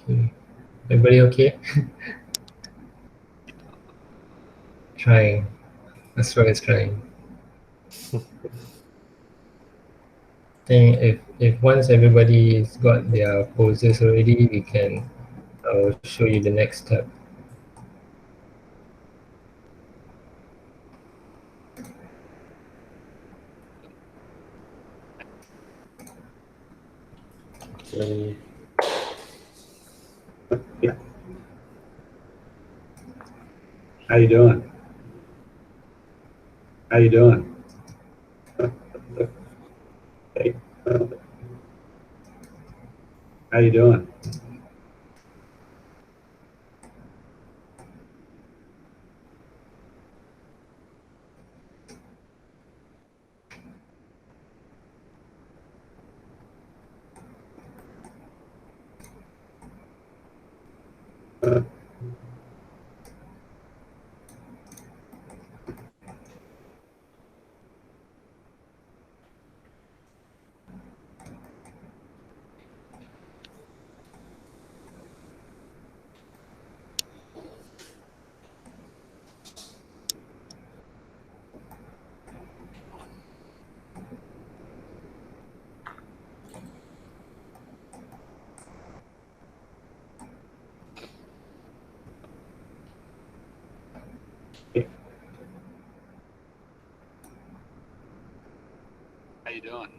Okay. Everybody okay? Trying. That's why it's trying. I think if once everybody's got their poses already, we can show you the next step. Okay. How you doing? How you doing? Hey. How you doing? How you doing?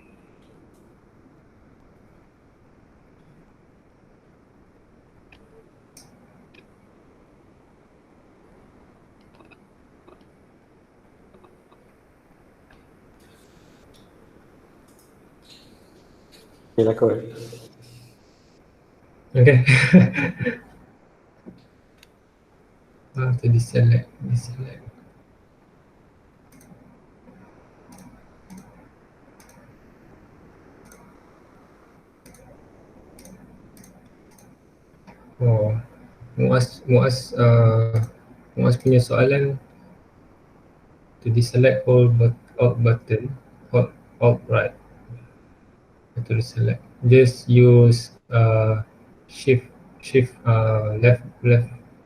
Okay, dah kot. Okay. After deselect. Oh, Muaz punya soalan to deselect alt button, alt right to deselect. Just use shift left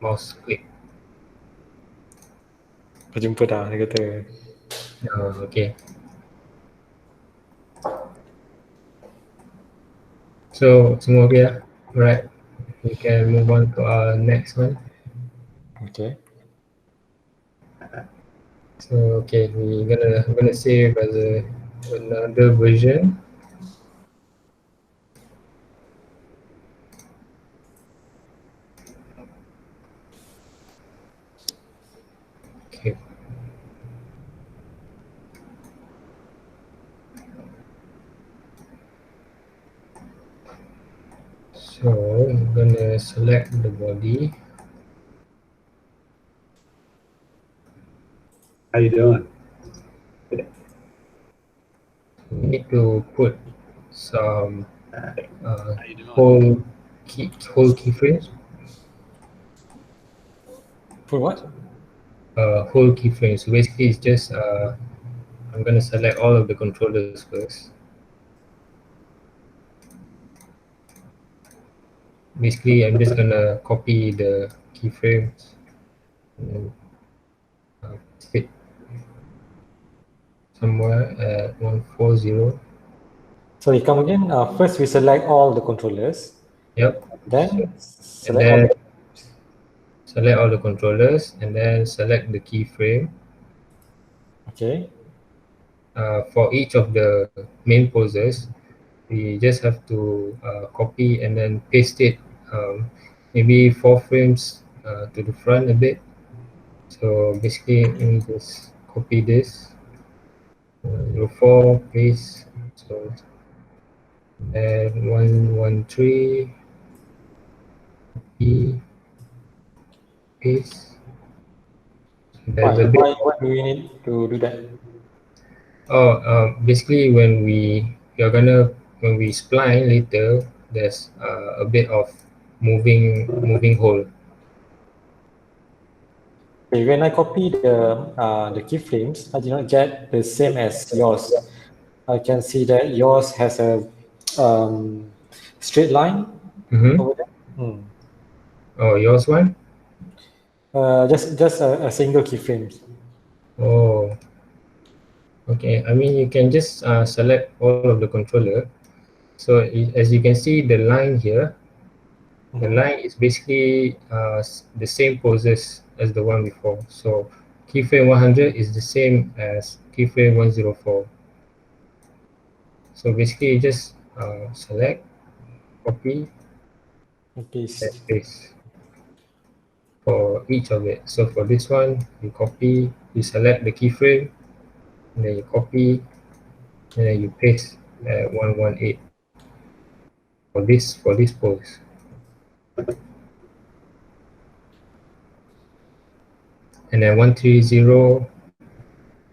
mouse click. Kau jumpa dah, dia kata. Okay. So semua okay lah. Alright. We can move on to our next one. Okay. So okay, I'm gonna save as another version. Okay. So I'm gonna select the body. How you doing? We need to put some How you doing? whole keyframes. For what? Whole keyframes. So basically, it's just I'm gonna select all of the controllers first. Basically, I'm just gonna copy the keyframes and fit somewhere at 140. Sorry, come again. First, we select all the controllers. Yep. Then And select all then the. select all the controllers and then select the keyframe. Okay. For each of the main poses, we just have to copy and then paste it maybe 4 frames to the front a bit. So basically, let me just copy this. 04 paste. So and 113 copy paste. There's a bit. Why do we need to do that? Basically when we spline later, there's a bit of moving hole. Okay, when I copy the keyframes, I did not get the same as yours. I can see that yours has a straight line over there. Oh, yours one? Just a single keyframe. Oh, okay. I mean, you can just select all of the controller. So as you can see, the line here, the line is basically the same poses as the one before. So keyframe 100 is the same as keyframe 104. So basically, you just select, copy, and paste for each of it. So for this one, you copy, you select the keyframe, and then you copy, and then you paste at 118 for this pose. And then 130,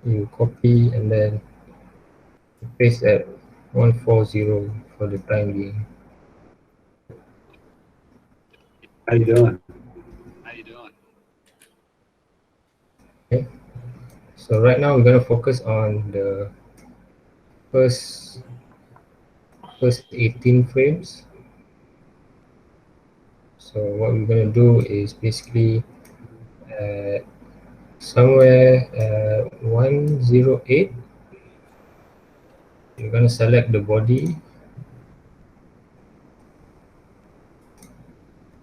you copy and then you paste at 140 for the time being. How you doing? Okay. So right now we're going to focus on the first 18 frames. So what we're going to do is basically somewhere 108, you're going to select the body.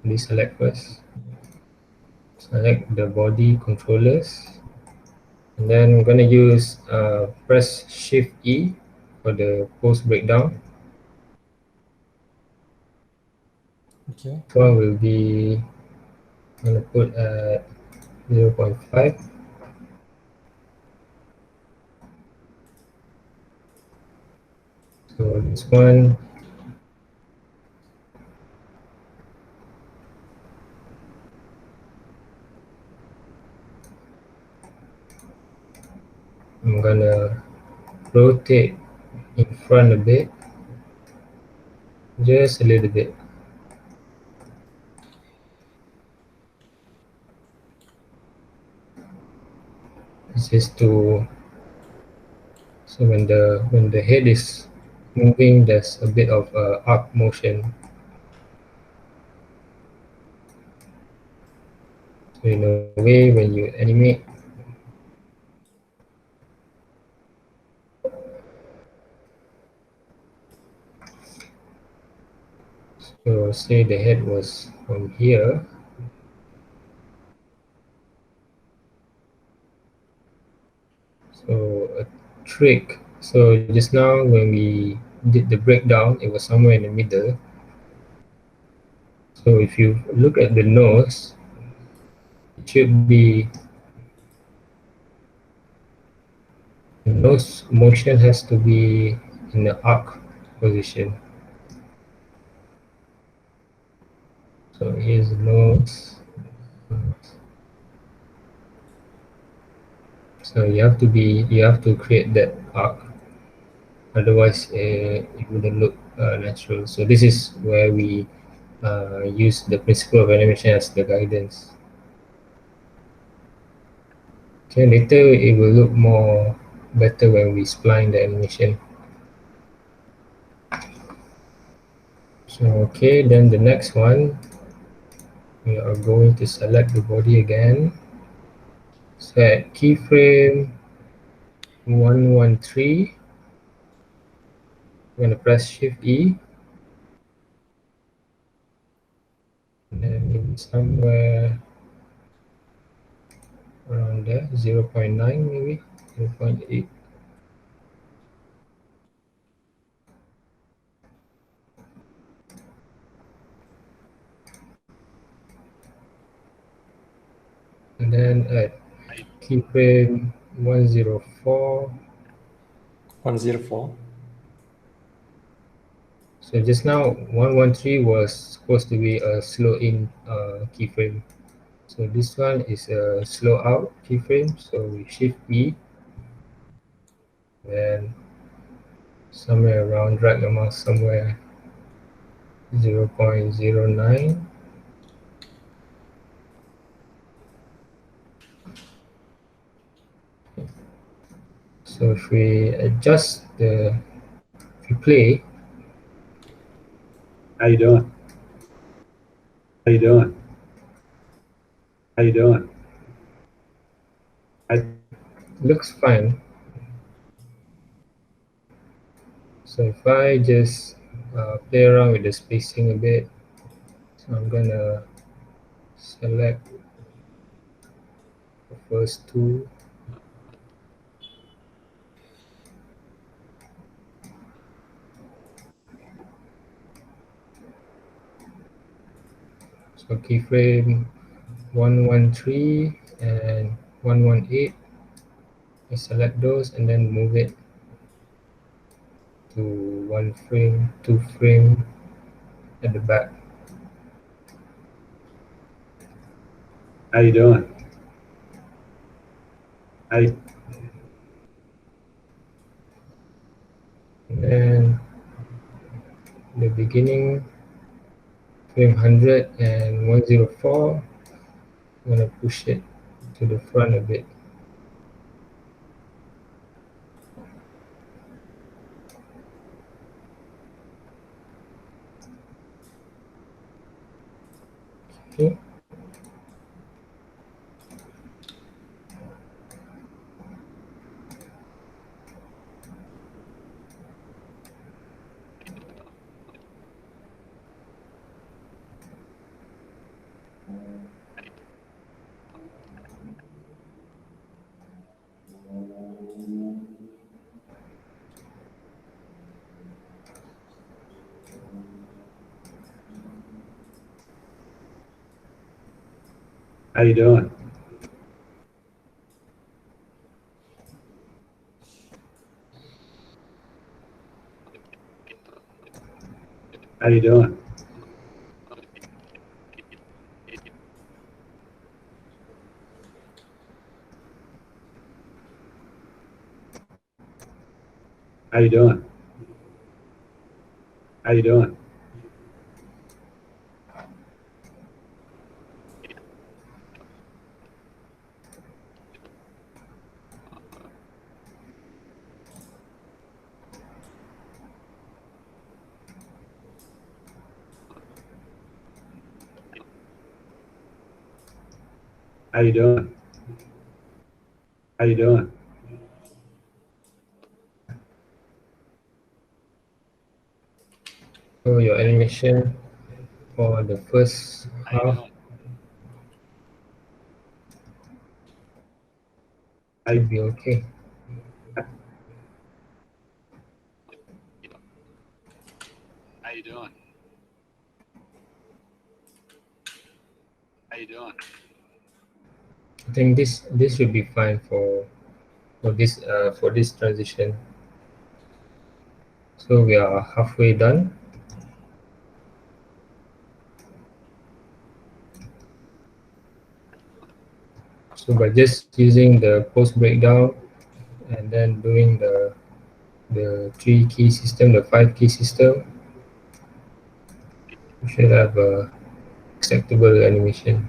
Please select first. Select the body controllers. And then we're going to use press Shift E for the pose breakdown. Okay. This one will be, I'm going to put at 0.5. So this one, I'm going to rotate in front a bit, just a little bit. This is to, so when the head is moving, there's a bit of arc motion. So in a way, when you animate, so say the head was from here. So a trick. So just now when we did the breakdown, it was somewhere in the middle. So if you look at the nose, it should be, the nose motion has to be in the arc position. So here's the nose. So you have to create that arc. Otherwise, it wouldn't look natural. So this is where we use the principle of animation as the guidance. Okay, later it will look more better when we spline the animation. So okay, then the next one, we are going to select the body again. Set keyframe 113. I'm going to press Shift E. And then maybe somewhere around there, 0.9 maybe, 0.8. And then at keyframe 104. 104. So just now 113 was supposed to be a slow in keyframe. So this one is a slow out keyframe, so we shift E, and somewhere around, drag the mouse somewhere 0.09. So if we adjust if we play, How you doing? How you doing? How you doing? looks fine. So if I just play around with the spacing a bit, so I'm gonna select the first two. So keyframe 113 and 118. I select those and then move it to 1 frame, 2 frame at the back. How you doing? And then the beginning frame 100 and 104. I'm gonna push it to the front a bit. Okay. How you doing? How you doing? How you doing? How you doing? How you doing? How you doing? So your animation for the first How you half doing? should be okay. How you doing? How you doing? I think this should be fine for this transition. So we are halfway done. So by just using the post breakdown and then doing the 3 key system, the 5 key system, we should have a acceptable animation.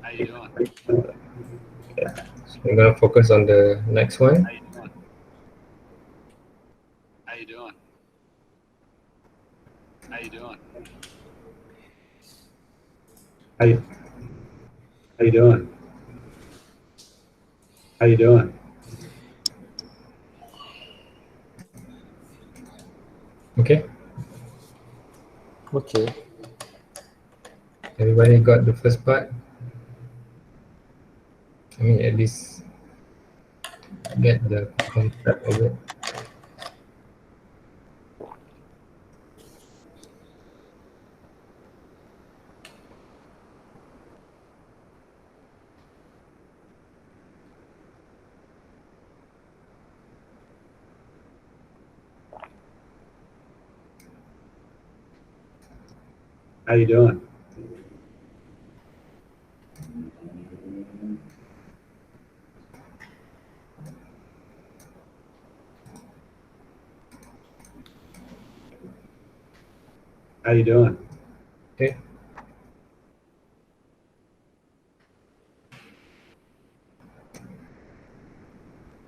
How you doing? So we're gonna focus on the next one. How you doing? How you doing? How you doing? How you doing? How you doing? Okay, Okay. everybody got the first part? I mean, at least get the concept of it. How you doing? How you doing? Okay.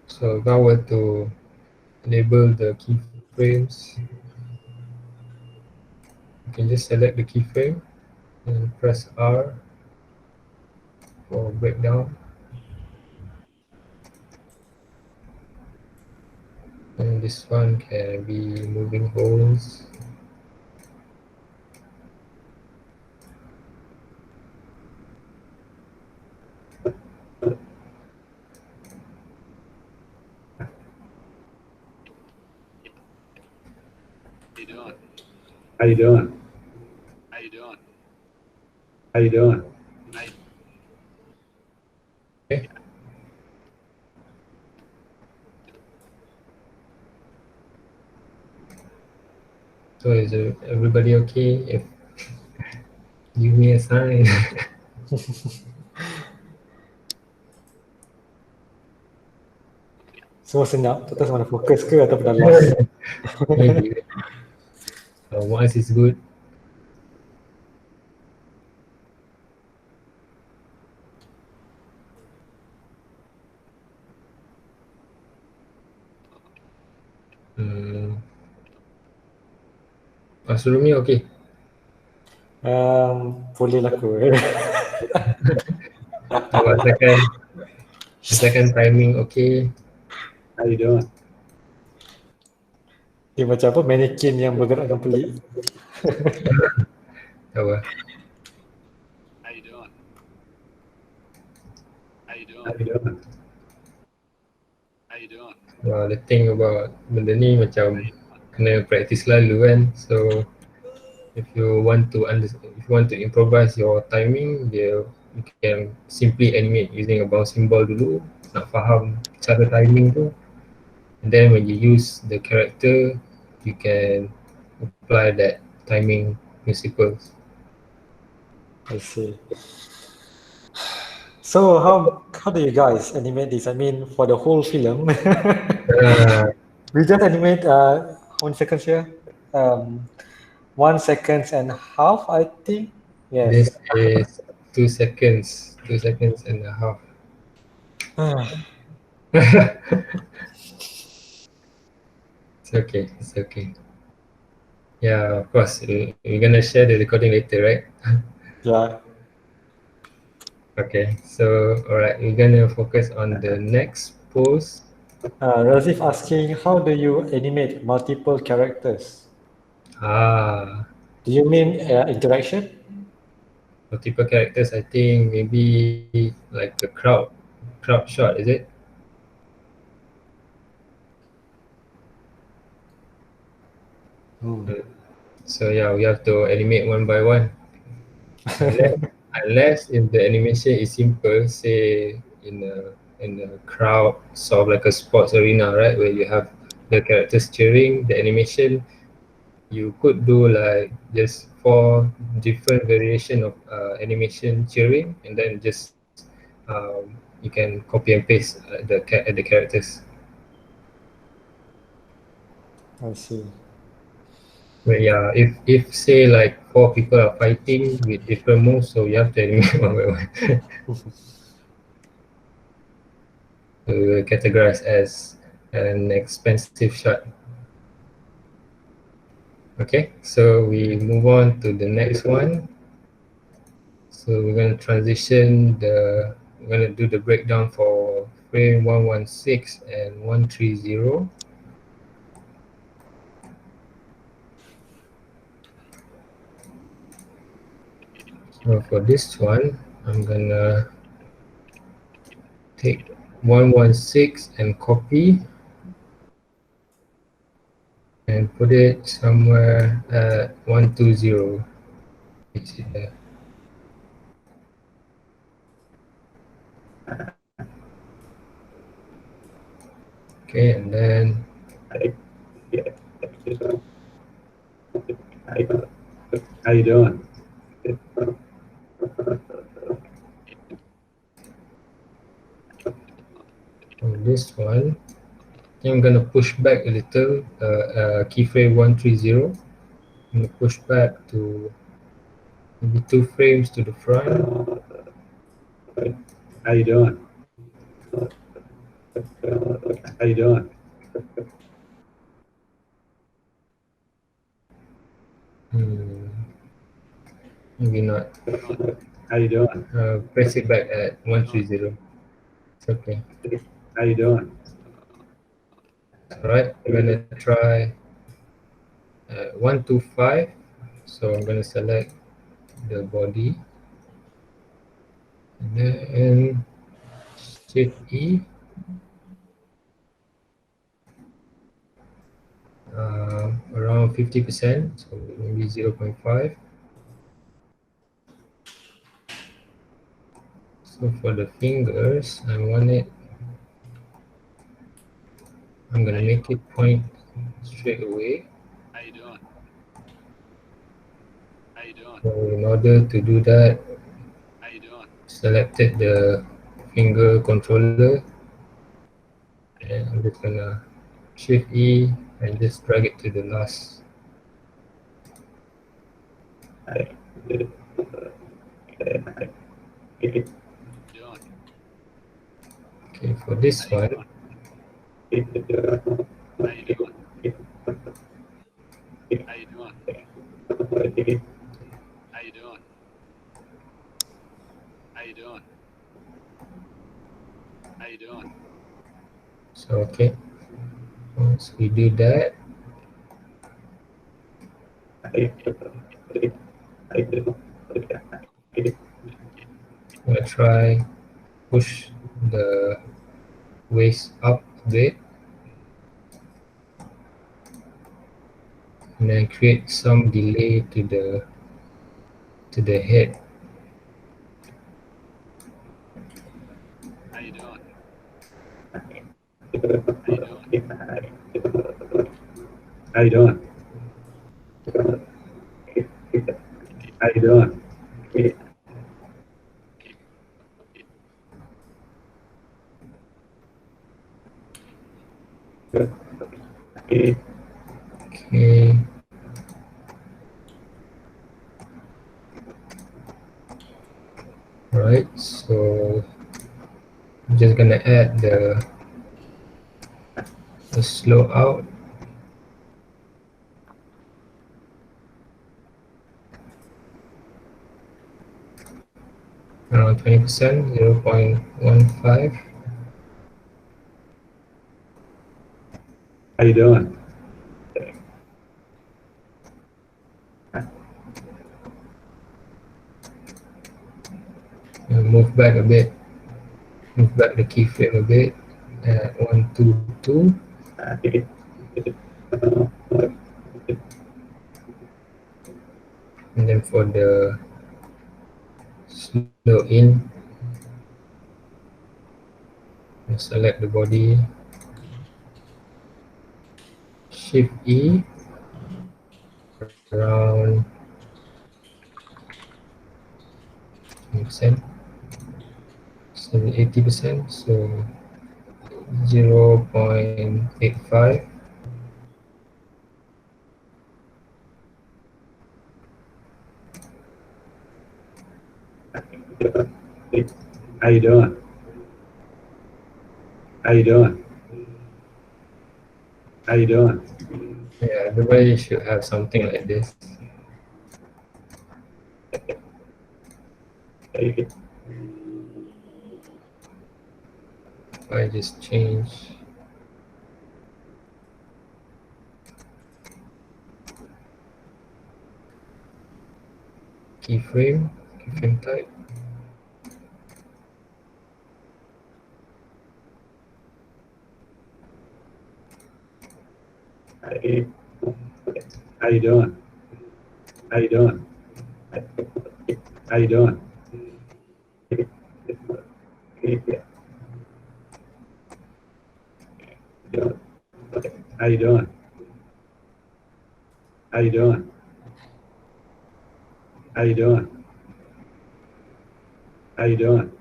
So if I were to enable the keyframes, you can just select the keyframe and press R for breakdown. And this one can be moving holes. How you doing? How you doing? How you doing? How you doing? Okay. So is everybody okay? If give me a sign. Semua senyap, tak tahu mana fokus ke atau dah lost. Maybe. Once is good. Surumi okay. Boleh lah kot. Second timing okay. How you doing? Dia macam apa, mannequin yang bergerak dengan pelik. Tahu lah. How you doing? How you How doing? you doing? How you doing? The thing about benda ni macam kena practice selalu kan. So if you want to improvise your timing, you can simply animate using a bouncing ball dulu, nak faham cara timing tu, and then when you use the character, you can apply that timing principles. I see. So how do you guys animate this? I mean, for the whole film, we just animate how many seconds here? 1 second and half, I think. Yes. This is 2 seconds, 2 seconds and a half. It's okay, it's okay. Yeah, of course, we're gonna share the recording later, right? Yeah. Okay, so alright, we're gonna focus on the next pose. Razif asking, how do you animate multiple characters? Do you mean interaction? Multiple characters, I think maybe like a crowd shot, is it? So yeah, we have to animate one by one. Unless if the animation is simple, say in a crowd, sort of like a sports arena, right, where you have the characters cheering, the animation, you could do like just 4 different variation of animation cheering, and then just you can copy and paste the characters. I see. But yeah, if say like 4 people are fighting with different moves, so you have to animate one by one. Categorized as an expensive shot. Okay, so we move on to the next one. So we're going to transition we're going to do the breakdown for frame 116 and 130. So for this one, I'm gonna take 116 and copy and put it somewhere at 120. Okay, and then How you doing? this one, I'm gonna push back a little. Keyframe 130. I'm gonna push back to maybe 2 frames to the front. How you doing? How you doing? Maybe not. How you doing? Press it back at 130. It's okay. How you doing? Alright, I'm gonna try 125. So I'm gonna select the body and then Shift E. Around 50%, so maybe 0.5. So for the fingers, I'm gonna make it point straight away. How you doing? How you doing? So in order to do that, How you doing? selected the finger controller, and I'm just gonna Shift E and just drag it to the last. Doing? Okay, for this How you one, doing? How you doing? How you doing? How you doing? How you doing? How you doing? so okay, once we do that, I'm gonna try push the waist up a bit and then create some delay to the head. How you doing? How you doing? How you doing? How you doing? Okay. Right, so I'm just gonna add the slow out. Around 20%, 0.15. How you doing? And move back a bit, move back the keyframe a bit at 122. And then for the slow in, select the body, Shift E, around 20%, 80%, so 0.85. How you doing? How you doing? How you doing? Yeah, everybody should have something like this. I just change keyframe type. How you doing? How you doing? How you doing? How you doing? How you doing? How you doing? How you doing?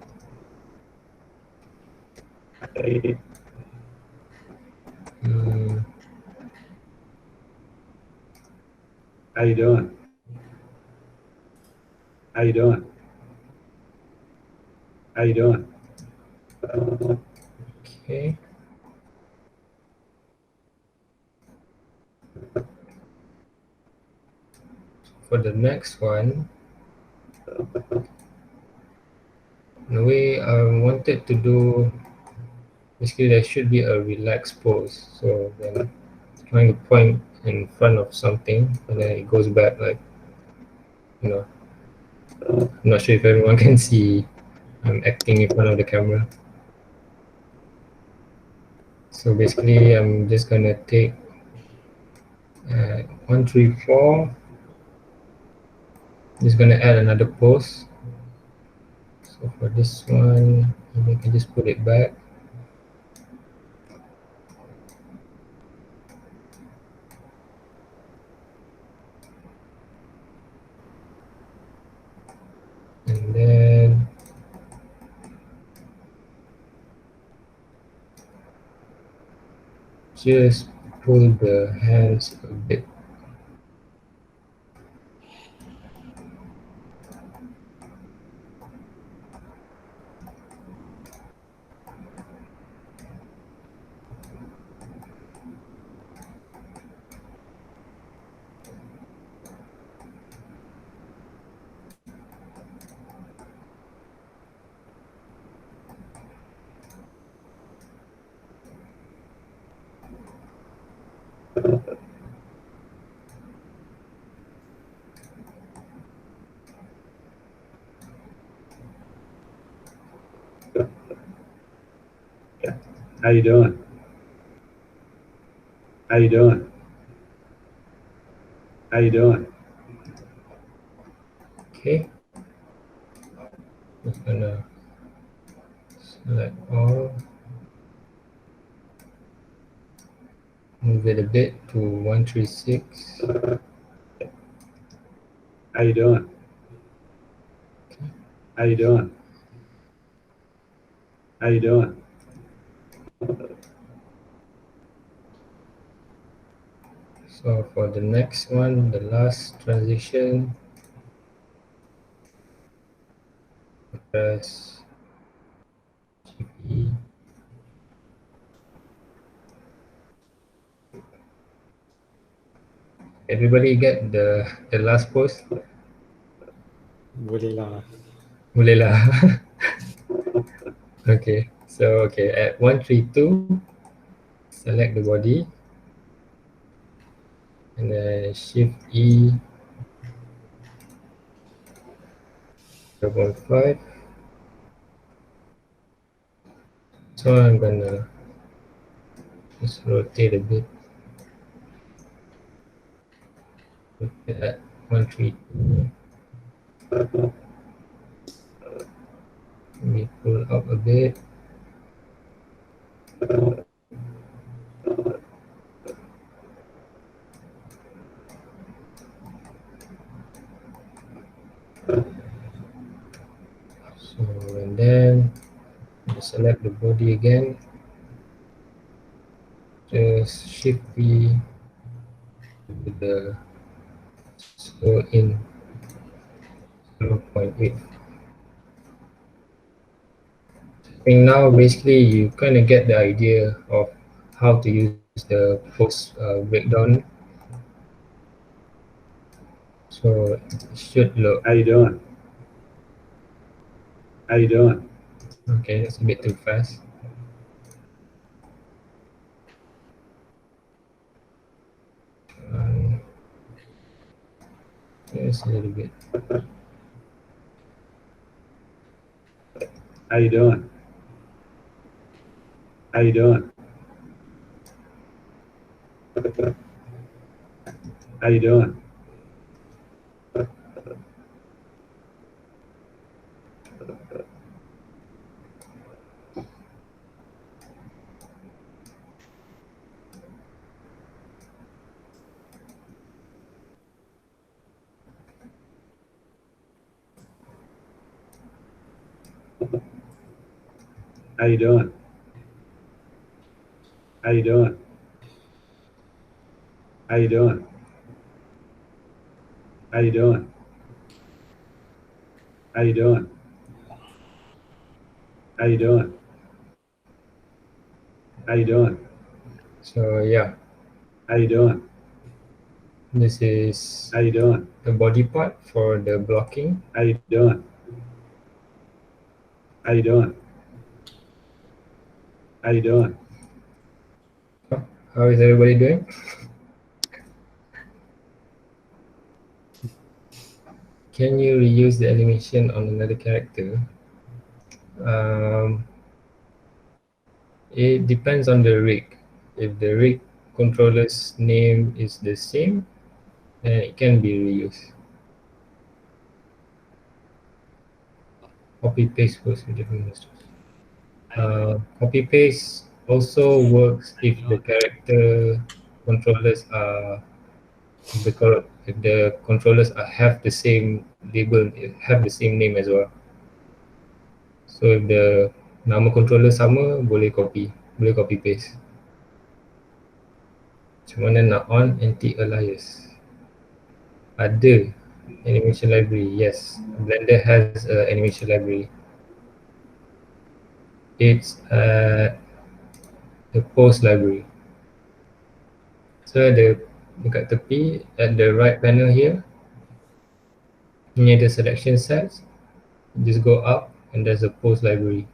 How you doing? How you doing? How you doing? Okay. For the next one, in a way, I wanted to do, basically there should be a relaxed pose. So then trying to point in front of something and then it goes back like, you know, I'm not sure if everyone can see I'm acting in front of the camera. So basically I'm just gonna take 1, 3, 4. Just gonna add another pose. So for this one, maybe I can just put it back. And then just pull the hands a bit. How you doing? How you doing? How you doing? Okay. Just gonna select all, move it a bit to 136. How you doing? How you doing? How you doing? So for the next one, the last transition, press Shift E. Everybody get the last pose? Boleh lah. Boleh lah. Okay, so okay, at 132, select the body, and then Shift E, 0.5. So I'm gonna just rotate a bit. Rotate at 132. Let me pull up a bit. So and then select the body again. Just Shift V to the slow in 0.8. I think now basically you kind of get the idea of how to use the post breakdown. So it should look. How you doing? How you doing? Okay, that's a bit too fast. Just a little bit. How you doing? How you doing? How you doing? How you doing? How you doing? How you doing? How you doing? How you doing? How you doing? How you doing? So yeah, How you doing? this is How you doing? the body part for the blocking. How you doing? How you doing? How you doing? How is everybody doing? Can you reuse the animation on another character? It depends on the rig. If the rig controller's name is the same, then it can be reused. Copy paste works with different masters. Copy paste also works if the character controllers are if the controllers have the same label, have the same name as well. So if the nama controller sama, boleh copy paste. Macam mana nak on anti-alias? Ada animation library, yes. Blender has a animation library. It's the post library. So dekat tepi at the right panel here, ni ada selection sets. Just go up and there's a post library.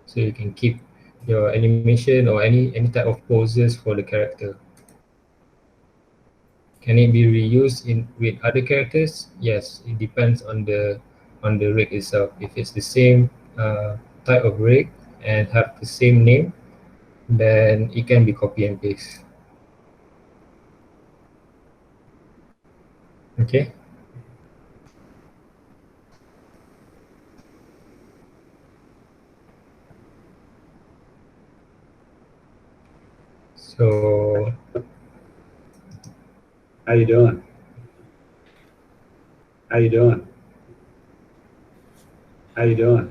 So you can keep your animation or any type of poses for the character. Can it be reused with other characters? Yes, it depends on the rig itself. If it's the same type of rig and have the same name, then it can be copy and paste. Okay. So How you doing? How you doing? How you doing?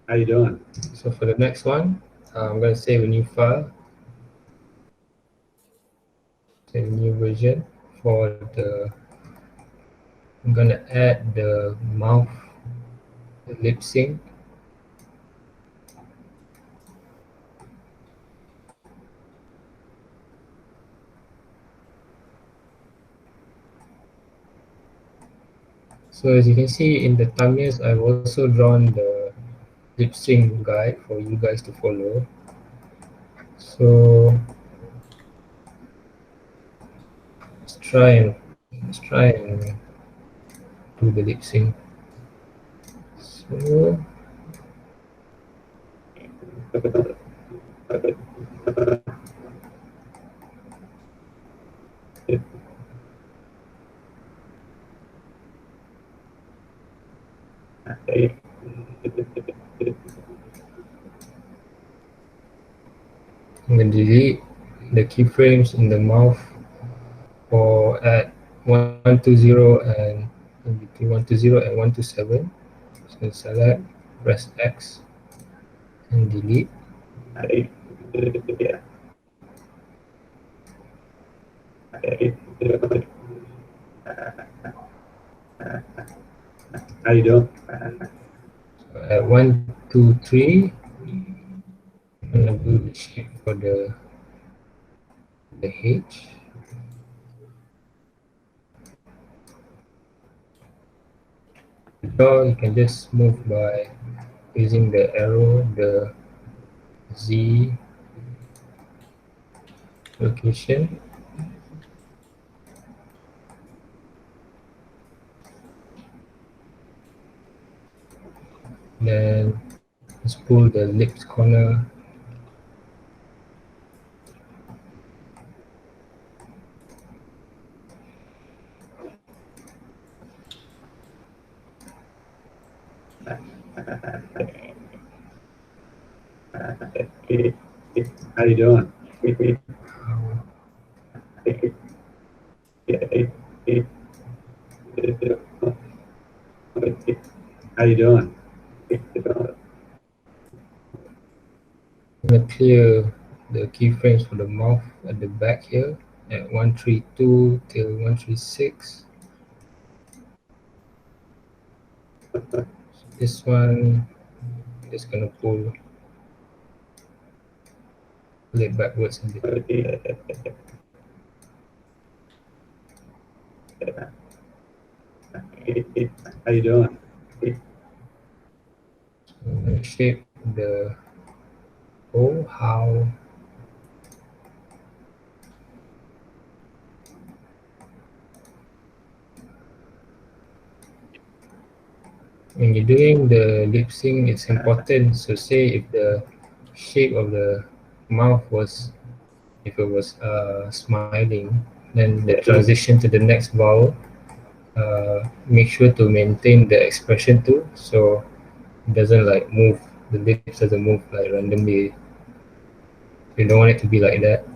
How you doing? So for the next one, I'm going to save a new file, save a new version for the. I'm going to add the mouth lip sync. So as you can see in the thumbnails, I've also drawn the lip sync guide for you guys to follow. So let's try and do the lip sync. So I'm going to delete the keyframes in the mouth for at 120 and in between 120 and 127. Just going to select, press X, and delete. How you doing? So at 1, 2, 3, I'm going to do the shape for the H. So you can just move by using the arrow, the Z location. Then let's pull the lips corner. How you doing? How you doing? I'm going to clear the keyframes for the mouth at the back here. at 132 till 136. This one, just gonna pull it backwards a bit. How you doing? Shape the how when you're doing the lip sync, it's important to say if the shape of the mouth was, if it was smiling, then the transition to the next vowel, make sure to maintain the expression too, so it doesn't like move, the lips doesn't move like randomly. You don't want it to be like that.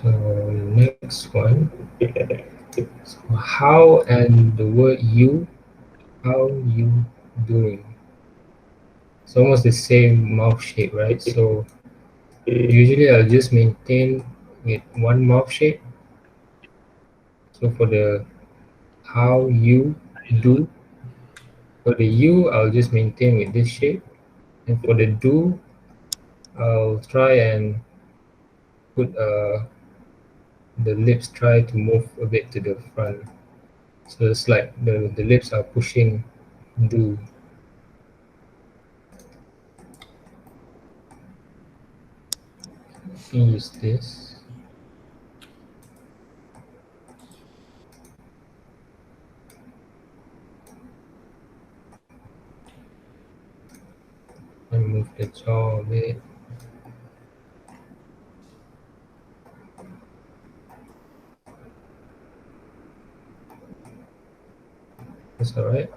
So next one, so how and the word you, how you doing? It's almost the same mouth shape, right? So usually I'll just maintain with one mouth shape. So for the how you do, for the you, I'll just maintain with this shape. And for the do, I'll try and put the lips try to move a bit to the front. So it's like the lips are pushing do. Use this. And move the jaw a bit. That's alright.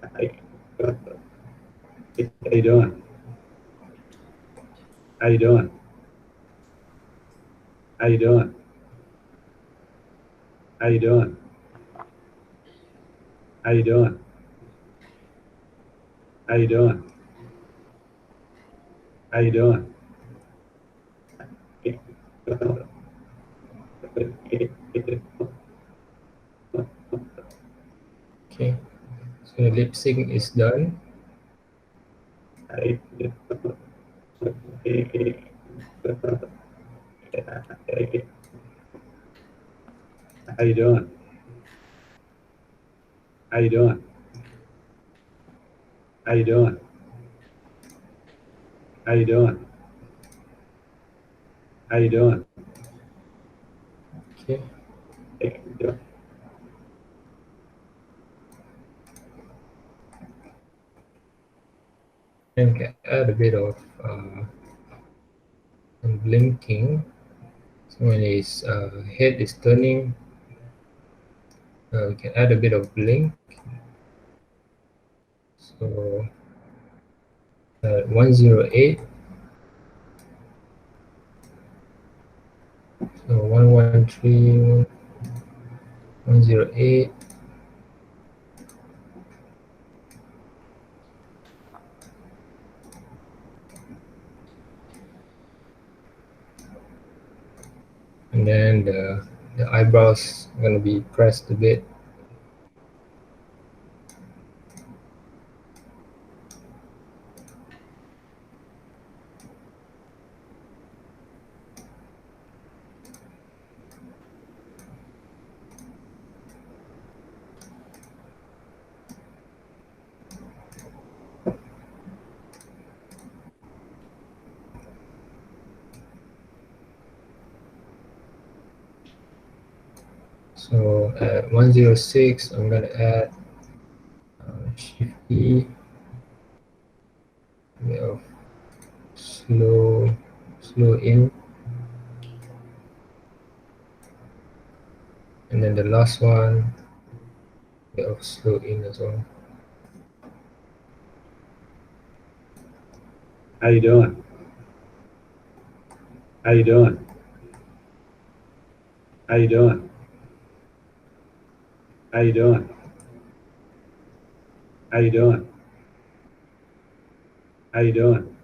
How you doing? How you doing? How you doing? How you doing? How you doing? How you doing? How you doing? Okay. So the lip sync is done. How you doing? How you doing? How you doing? How you doing? How you doing? Okay. And can add a bit of blinking. So when his head is turning, we can add a bit of blink. So 108. So 113, 108. And then the eyebrows are going to be pressed a bit. So at 106, I'm going to add Shift E. bit of slow in, and then the last one, bit of slow in as well. How you doing? How you doing? How you doing? How you doing? How you doing? How you doing?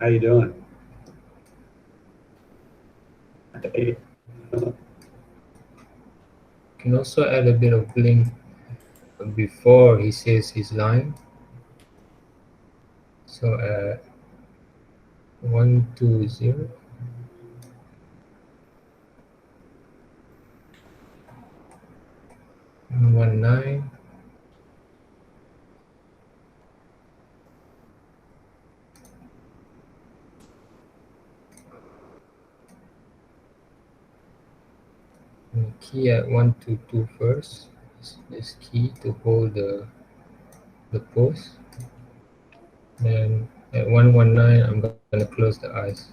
How you doing? Can also add a bit of blink before he says his line. So at 120, 19. And key at 122 first. This key to hold the pose. Then at 119, I'm gonna close the eyes.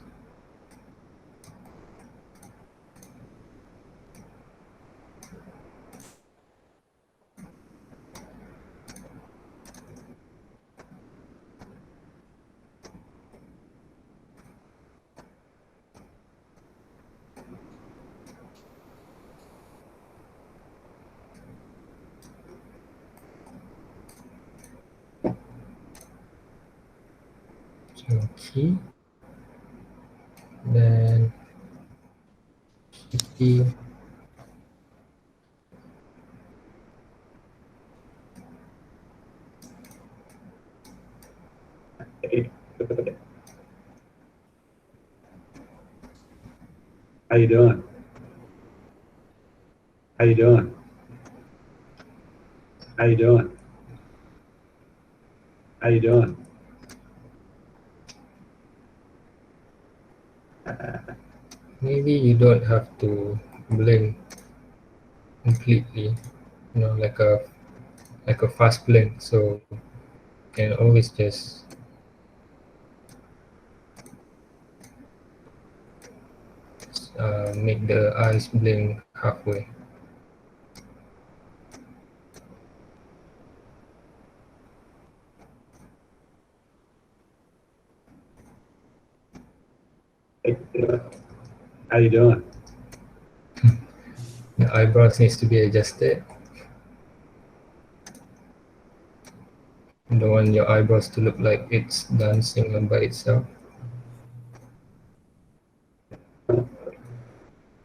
So key, then key, How you doing? How you doing? How you doing? How you doing? maybe you don't have to blink completely, you know, like a fast blink. So you can always just make the eyes blink halfway. How you doing? The eyebrows needs to be adjusted. You don't want your eyebrows to look like it's dancing all by itself.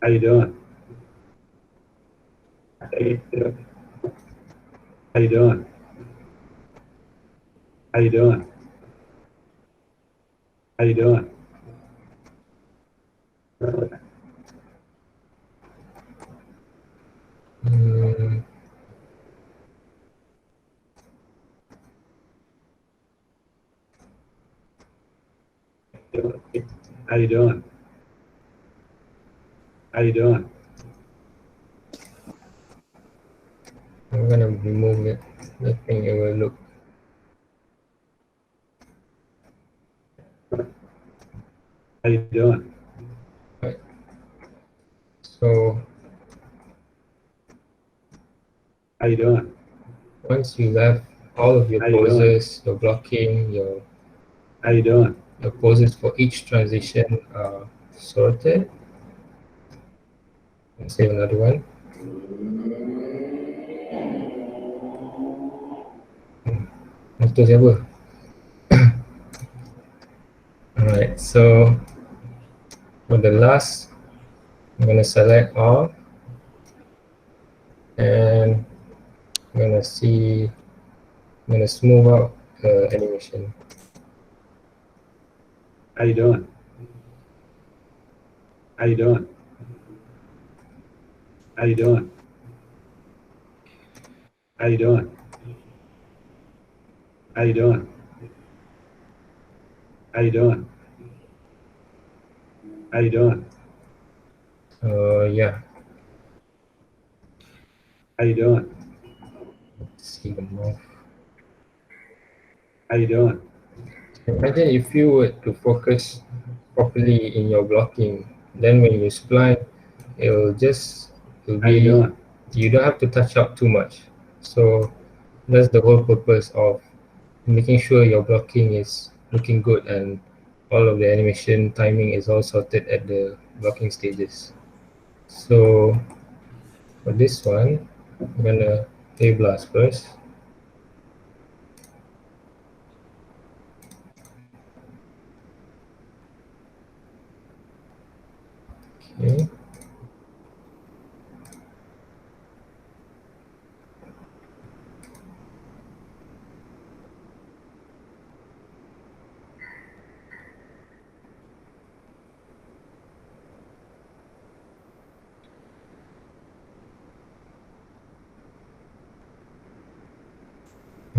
How you doing? How you doing? How you doing? How you doing? How you doing? Mm, How you doing? How you doing? I'm gonna remove it. I think it will look. How you doing? Right. So How you doing? once you have all of your How you doing? poses, your blocking, How you doing? your poses for each transition are sorted. Let's save another one. Itu siapa? Alright, so for the last, I'm gonna select all, and I'm gonna smooth out the animation. How you doing? How you doing? How you doing? How you doing? How you doing? How you doing? How you doing? Yeah, How you doing? let's see the mouth. How you doing? Imagine if you were to focus properly in your blocking, then when you spline, it'll How you be, doing? you don't have to touch up too much. So that's the whole purpose of making sure your blocking is looking good and all of the animation timing is all sorted at the blocking stages. So for this one, I'm gonna play blast first. Okay.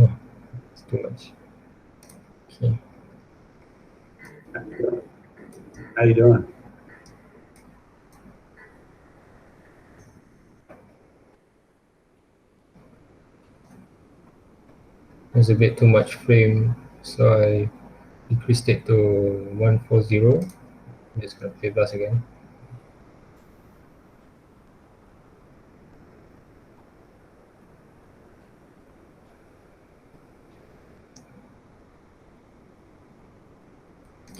Oh, it's too much. Okay. How you doing? There's a bit too much frame, so I decreased it to 140. I'm just gonna play blast again.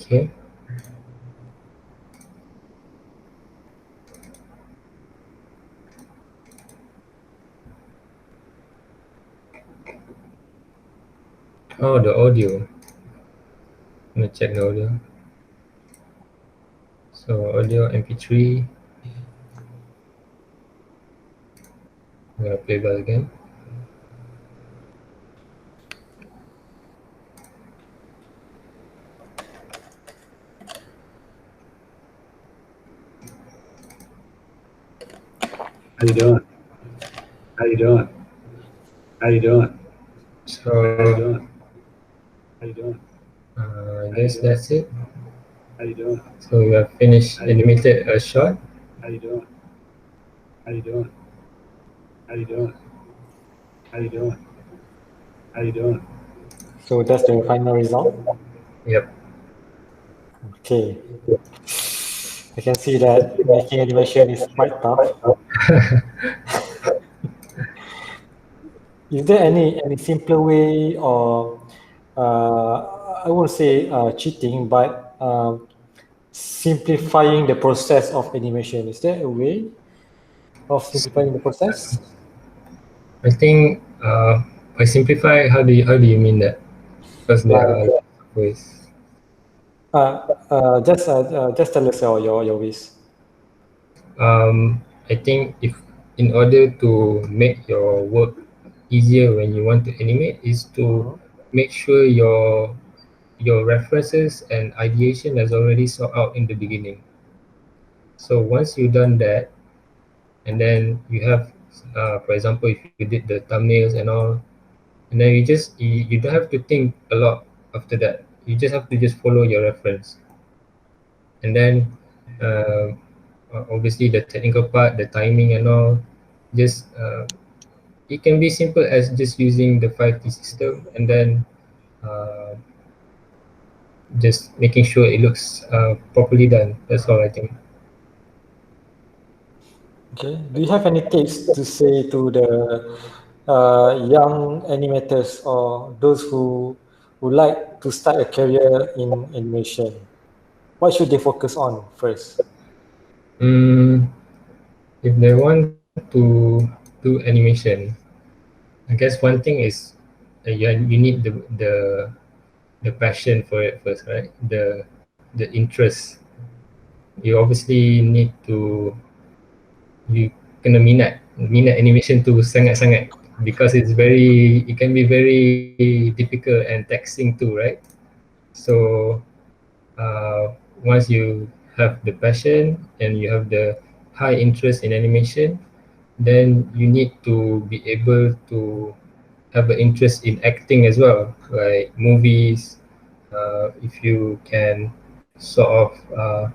Okay. Oh, the audio. I'm gonna check the audio. So audio MP3. I'm gonna play that again. How you doing? How you doing? How you doing? So How you doing? How you doing? I guess that's it. How you doing? So we have finished animated a shot. How you doing? How you doing? How you doing? How you doing? How you doing? So that's the final result. Yep. Okay. I can see that making animation is quite tough. Is there any simpler way, or I won't say cheating, but simplifying the process of animation? Is there a way of simplifying the process? I think by simplify, how do you mean that? Because there Like, are lots of ways. just tell us your ways. I think if in order to make your work easier when you want to animate is to Mhm. make sure your references and ideation is already sort out in the beginning. So once you've done that, and then you have, for example, if you did the thumbnails and all, and then you don't have to think a lot after that. You just have to just follow your reference, and then uh, obviously the technical part, the timing and all, just it can be simple as just using the 5T system and then uh, just making sure it looks properly done. That's all I think. Okay. Do you have any tips to say to the young animators or those who like to start a career in animation? What should they focus on first? Mm, if they want to do animation, I guess one thing is you need the passion for it first, right? The interest. You obviously need to, you kena minat animation tu sangat-sangat, because it can be very difficult and taxing too, right? So once you have the passion and you have the high interest in animation, then you need to be able to have an interest in acting as well, like movies. If you can sort of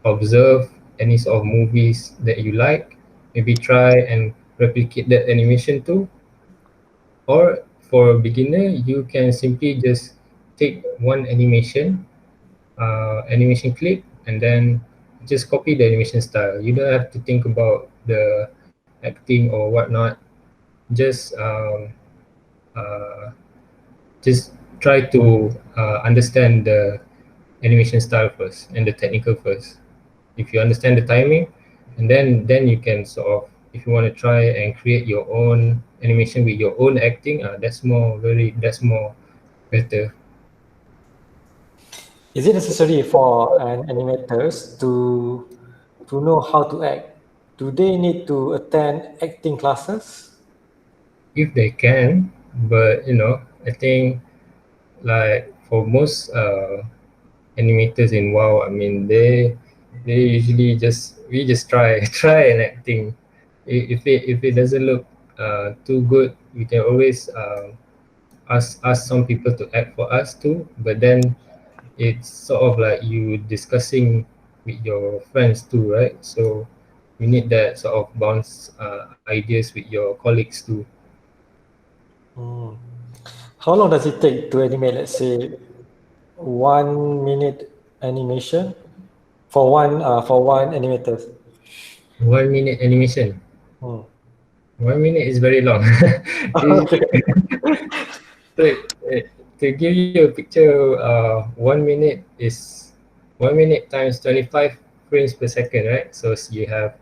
observe any sort of movies that you like, maybe try and replicate that animation too. Or for a beginner, you can simply just take one animation clip, and then just copy the animation style. You don't have to think about the acting or whatnot. Just uh, just try to understand the animation style first and the technical first. If you understand the timing, and then you can sort of, if you want to try and create your own animation with your own acting, that's more better. Is it necessary for an animators to know how to act? Do they need to attend acting classes? If they can, but I think, like, for most animators in WoW, I mean, they usually just try try an acting. If it doesn't look too good, we can always ask some people to act for us too. But then it's sort of like you discussing with your friends too, right? So you need that sort of bounce ideas with your colleagues too. Hmm. How long does it take to animate, let's say, 1 minute animation for one animator? 1 minute animation. Hmm. 1 minute is very long. Okay. Usually, to, to give you a picture, 1 minute is 1 minute times 25 frames per second, right? So you have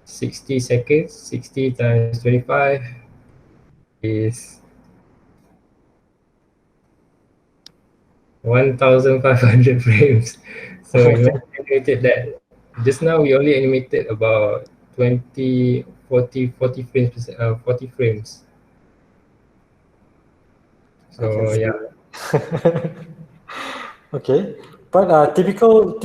60 seconds. 60 times 25 is 1,500 frames. So Okay. imagine animated that. Just now we only animated about 20, 40 frames, 40 frames. I can So see yeah. that. Okay, but typical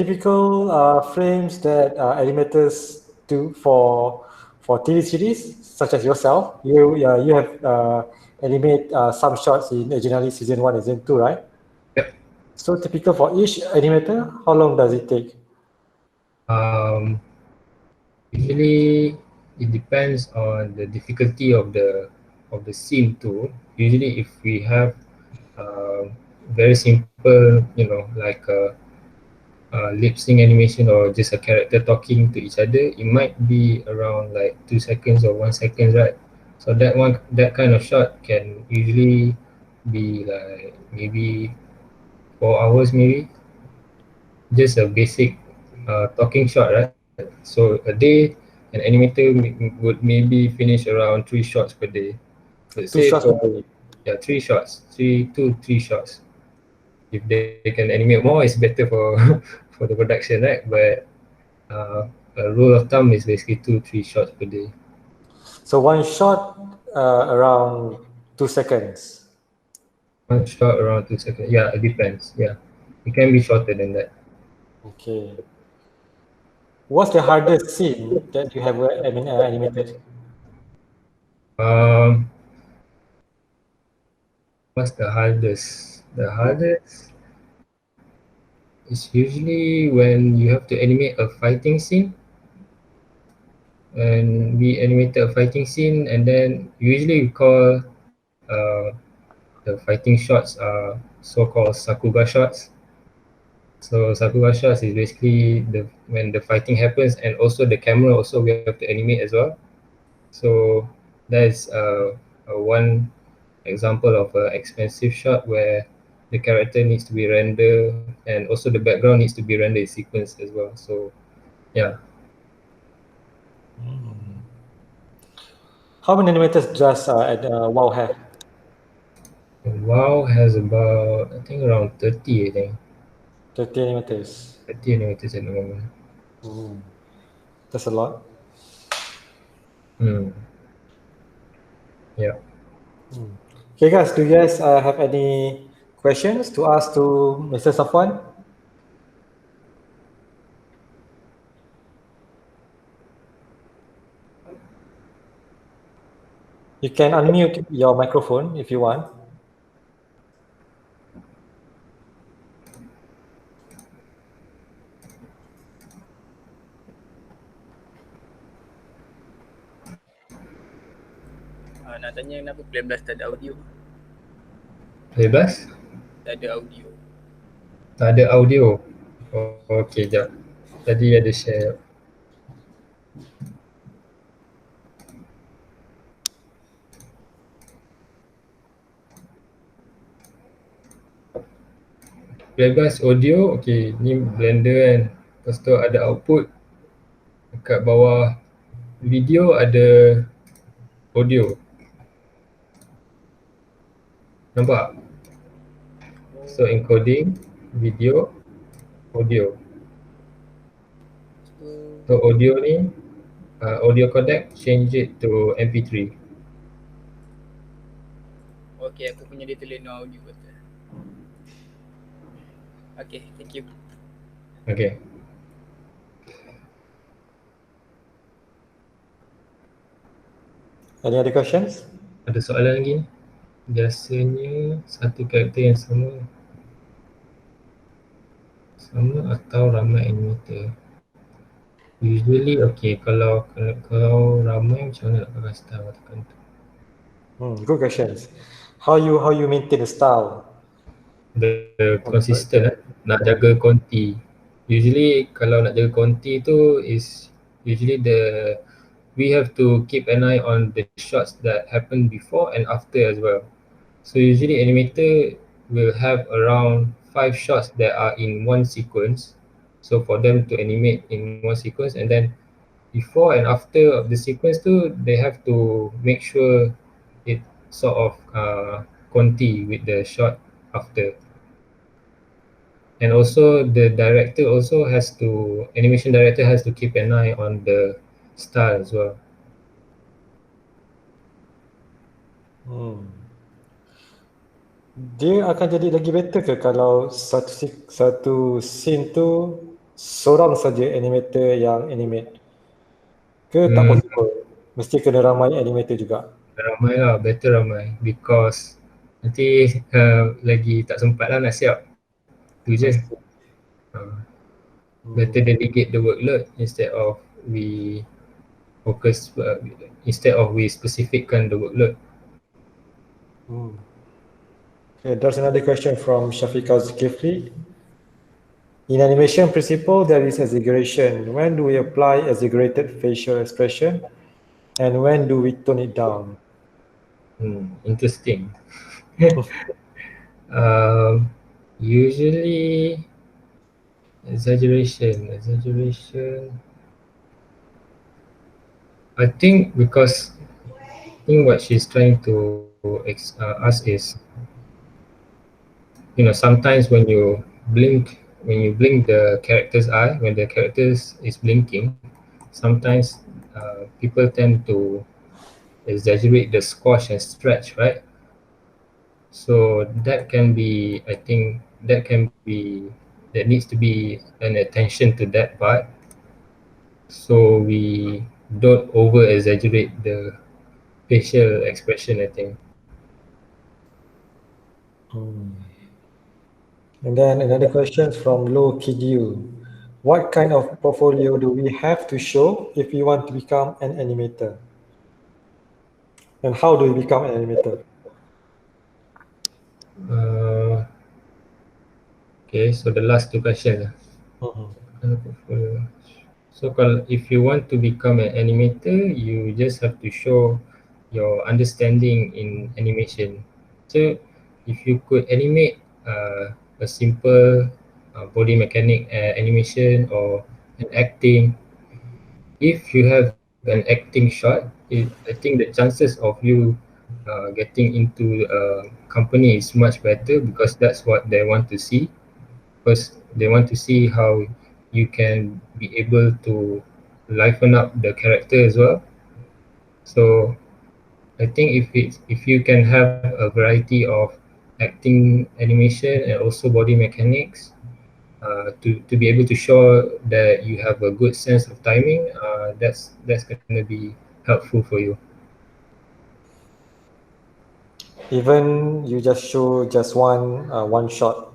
frames that animators do for TV series such as yourself, you have animate some shots in EJEN ALI season 1 and season 2, right? Yep. So typical for each animator, how long does it take? Um, Usually it depends on the difficulty of the scene too. Usually if we have uh, very simple, like lip sync animation or just a character talking to each other, it might be around like 2 seconds or 1 second, right? So that kind of shot can usually be like maybe 4 hours, maybe just a basic talking shot, right? So a day, an animator would maybe finish around 3 shots per day. Let's Two say shots for, per day. yeah, 3 shots, 2 3 shots. If they can animate more, it's better for for the production, right? But uh, a rule of thumb is basically 2 3 shots per day. So one shot around 2 seconds. 1 shot around 2 seconds. Yeah, it depends. Yeah, it can be shorter than that. Okay. What's the hardest scene that you have animated? Um, what's the hardest? The Hmm. hardest is usually when you have to animate a fighting scene, and we animated a fighting scene, and then usually we call the fighting shots are so-called Sakuga shots. So Sakuga shots is basically when the fighting happens, and also the camera also we have to animate as well. So that is one example of an expensive shot where the character needs to be rendered, and also the background needs to be rendered in sequence as well. So yeah. How many animators does WoW have? WoW has about, I think, around 30, I think. 30 animators. 30 animators at the moment. Hmm. That's a lot. Hmm. Yeah. Hmm. Okay, guys, do you guys have any questions to ask to Mr. Safwan? You can unmute your microphone if you want. Nak tanya kenapa Plan Blast tak ada audio? Bebas? Tak ada audio. Tak ada audio. Oh, okey, jap. Tadi ada share. Bebas audio, okey, ni blender kan. Lepas tu ada output. Dekat bawah video ada audio. Nampak? So encoding, video, audio. Lepas tu, So audio ni, audio codec, change it to MP3. okay, aku punya dia tulis no audio betul. Okay, thank you. Okay. Any other questions? Ada soalan lagi? Biasanya satu karakter yang sama atau ramai animator? Usually okay, kalau ramai macam mana nak pakai style tekan tu? Good questions. How you maintain the style? The consistent nak jaga konti. Usually kalau nak jaga konti tu is usually we have to keep an eye on the shots that happen before and after as well. So usually animator will have around 5 shots that are in one sequence. So for them to animate in one sequence, and then before and after of the sequence tu, they have to make sure it sort of conti with the shot after. And also the director also has to, animation director has to keep an eye on the style as well. Dia akan jadi lagi better ke kalau satu scene tu seorang saja animator yang animate? Ke tak possible? Mesti kena ramai animator juga. Ramai lah, better ramai, because nanti lagi tak sempat lah nak siap. Tu je. Better delegate the workload instead of we focus, instead of we specifickan the workload. Okay, there's another question from Shafiqah Zulkifli. In animation principle, there is exaggeration. When do we apply exaggerated facial expression, and when do we tone it down? Interesting. Usually exaggeration. I think because what she's trying to ask is, sometimes when you blink the character's eye, when the characters is blinking, sometimes people tend to exaggerate the squash and stretch, right? So that can be, I think that needs to be an attention to that part, so we don't over exaggerate the facial expression, I think. And then another question from Lo Kidiu. What kind of portfolio do we have to show if we want to become an animator? And how do we become an animator? Okay, so the last two questions. So if you want to become an animator, you just have to show your understanding in animation. So if you could animate a simple body mechanic animation or an acting, if you have an acting shot, I think the chances of you getting into a company is much better, because that's what they want to see. Because they want to see how you can be able to liven up the character as well. So I think if you can have a variety of acting, animation, and also body mechanics, to be able to show that you have a good sense of timing, that's going to be helpful for you. Even you just show just one shot.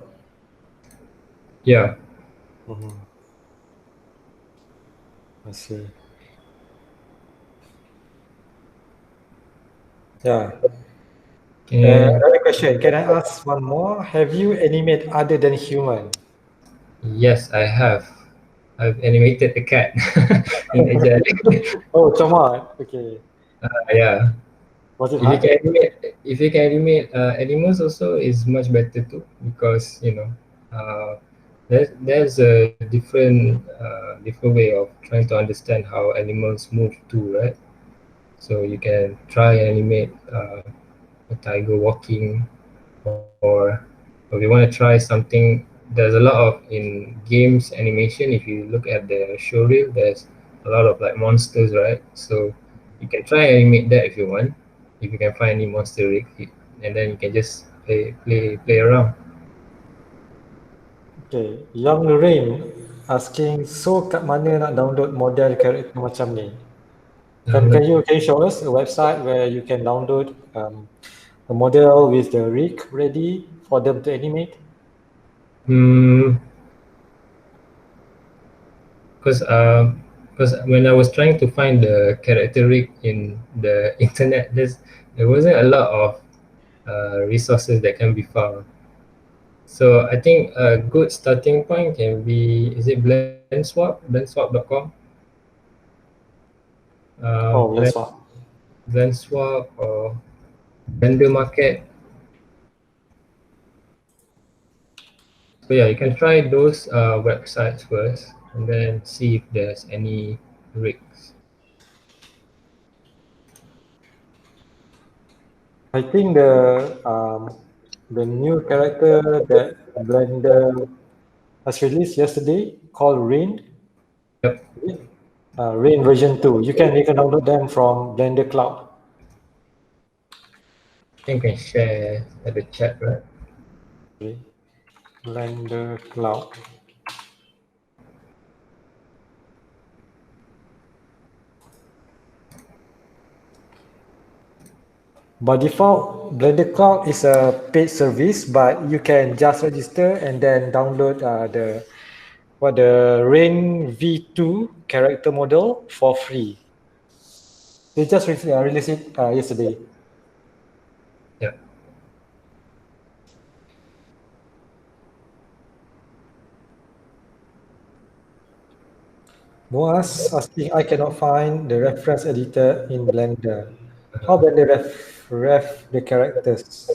Yeah. I see. Yeah. Another question, can I ask one more? Have you animated other than human? Yes, I have. I've animated a cat in EJEN ALI. Oh, come on. Okay. Yeah. Was it If you hard? can animate, animals also is much better too, because there's a different way of trying to understand how animals move too, right? So you can try animate a tiger walking, or if you want to try something. There's a lot of in games animation. If you look at the showreel, there's a lot of like monsters, right? So you can try animate that if you want, if you can find any monster rig, and then you can just play around. Okay. Young Rain asking, so kat mana nak download model karakter macam ni? Can you show us a website where you can download a model with the rig ready for them to animate? Because when I was trying to find the character rig in the internet, there wasn't a lot of resources that can be found. So I think a good starting point can be, is it Blendswap.com? Oh, that's what. Blendswap or Vendor Market. So yeah, you can try those websites first, and then see if there's any rigs. I think the new character that Blender has released yesterday called Rain. Yep, Rain version 2. You can download them from Blender Cloud. I think I can share at the chat, right? Okay. Blender Cloud. By default, Blender Cloud is a paid service, but you can just register and then download the Rain V2 character model for free. They just released it yesterday. Yep. Moaz asking, I cannot find the reference editor in Blender. How Blender ref the characters?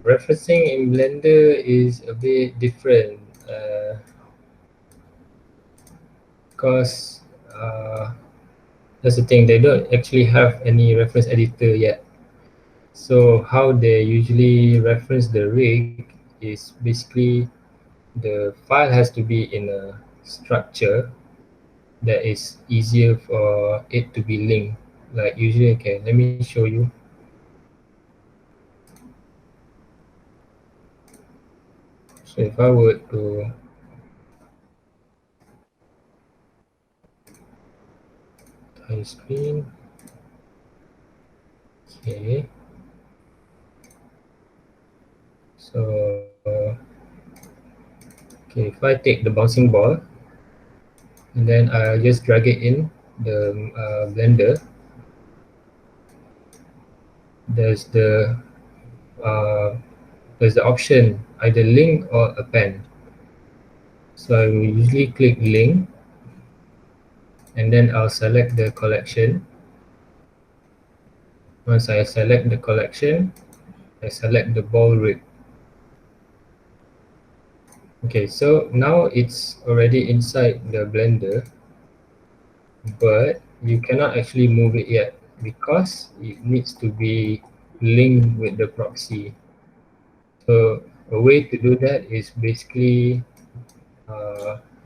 Referencing in Blender is a bit different, because that's the thing, they don't actually have any reference editor yet. So how they usually reference the rig is basically the file has to be in a structure that is easier for it to be linked. Like usually, okay, let me show you. So if I were to time screen, okay. So okay, if I take the bouncing ball and then I just drag it in the Blender, there's the option either link or append. So I will usually click link, and then I'll select the collection. Once I select the collection, I select the ball rig. Okay, so now it's already inside the Blender, but you cannot actually move it yet because it needs to be linked with the proxy. So a way to do that is basically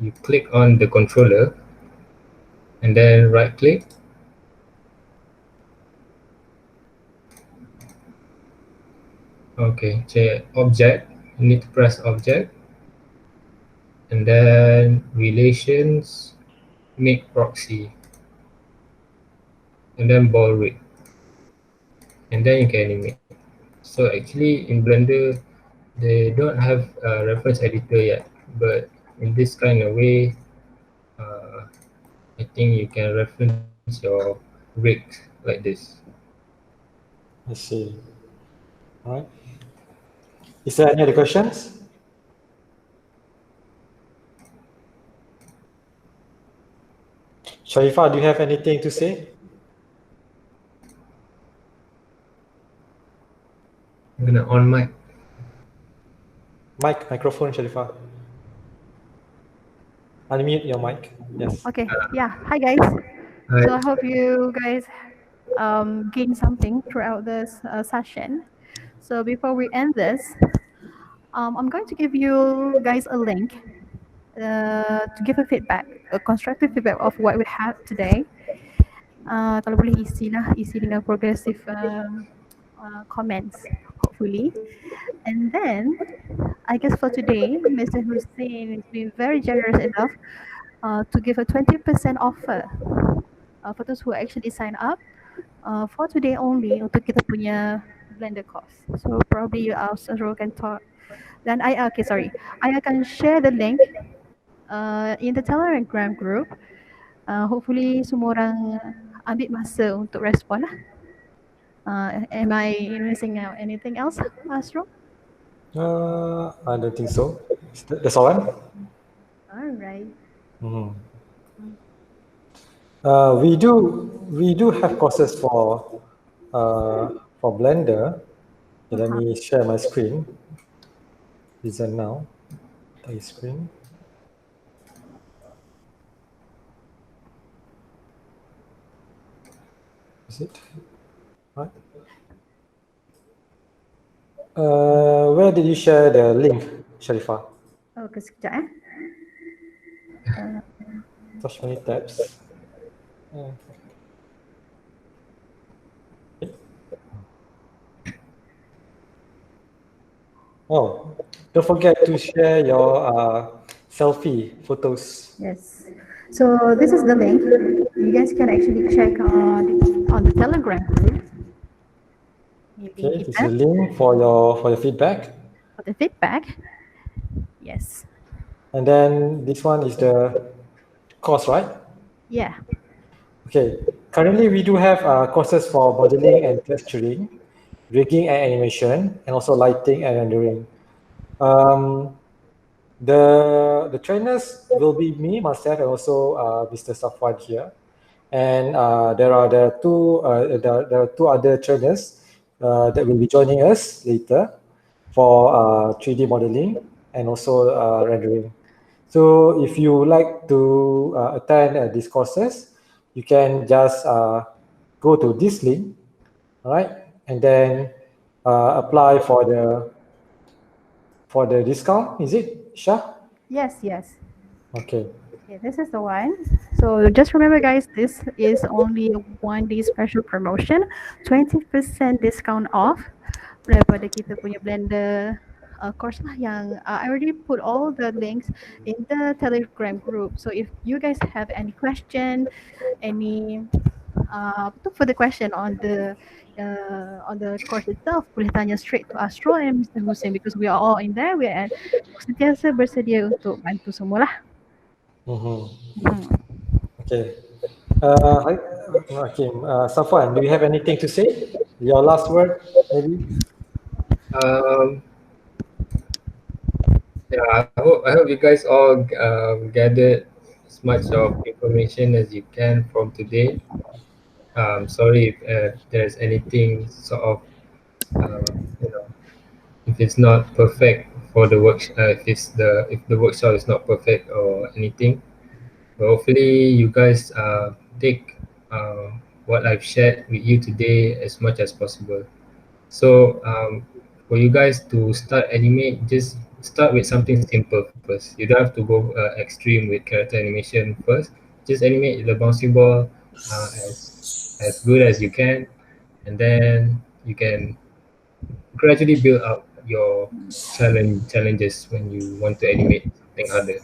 you click on the controller and then right click. Okay, check object, you need to press object, and then relations, make proxy, and then ball rig, and then you can animate. So actually in Blender, they don't have a reference editor yet, but in this kind of way, I think you can reference your rigs like this. I see. All right. Is there any other questions? Sharifah, do you have anything to say? I'm gonna on mic. Microphone, Sharifah. Unmute your mic. Yes. Okay, yeah. Hi guys. Hi. So I hope you guys gain something throughout this session. So before we end this, I'm going to give you guys a link to give a feedback, a constructive feedback of what we had today. Kalau boleh isi dengan progressive comments, hopefully. And then, I guess for today, Mr. Hussein has been very generous enough to give a 20% offer for those who actually sign up for today only untuk kita punya blender course. So probably Sarul can talk. Then I akan share the link in the Telegram group. Hopefully semua orang ambil masa untuk respon lah. Am I missing out anything else, Astro? I don't think so. That's all right. All right. We do have courses for Blender. Okay, let me share my screen. Design now. Take screen. Is it? Right. Where did you share the link, Sharifah? Okay, sekejap Touch many tabs. Oh, don't forget to share your selfie photos. Yes. So this is the link. You guys can actually check on the Telegram group. Okay, this is the link for your feedback. For the feedback. Yes. And then this one is the course, right? Yeah. Okay. Currently we do have courses for modeling and texturing, rigging and animation, and also lighting and rendering. The trainers will be me, myself, and also Mr. SAFUAN here. And there are two other trainers that will be joining us later for 3D modeling and also rendering. So if you would like to attend these courses, you can just go to this link, all right, and then apply for the discount. Is it, Shah? Yes, yes. Okay. Okay, this is the one. So just remember, guys, this is only a 1-day special promotion, 20% discount off daripada kita punya Blender course lah yang I already put all the links in the Telegram group. So if you guys have any question, any further question on the course itself, boleh tanya straight to Astro and Mr. Hussein because we are all in there. We are sentiasa bersedia untuk bantu semua lah. Okay. Okay. SAFUAN, do you have anything to say? Your last word, maybe? Yeah, I hope you guys all gathered as much of information as you can from today. Sorry if there's anything sort of if it's not perfect for the work, if the workshop is not perfect or anything. But hopefully you guys take what I've shared with you today as much as possible. So for you guys to start animate, just start with something simple first. You don't have to go extreme with character animation first. Just animate the bouncy ball as good as you can, and then you can gradually build up your challenges when you want to animate something harder.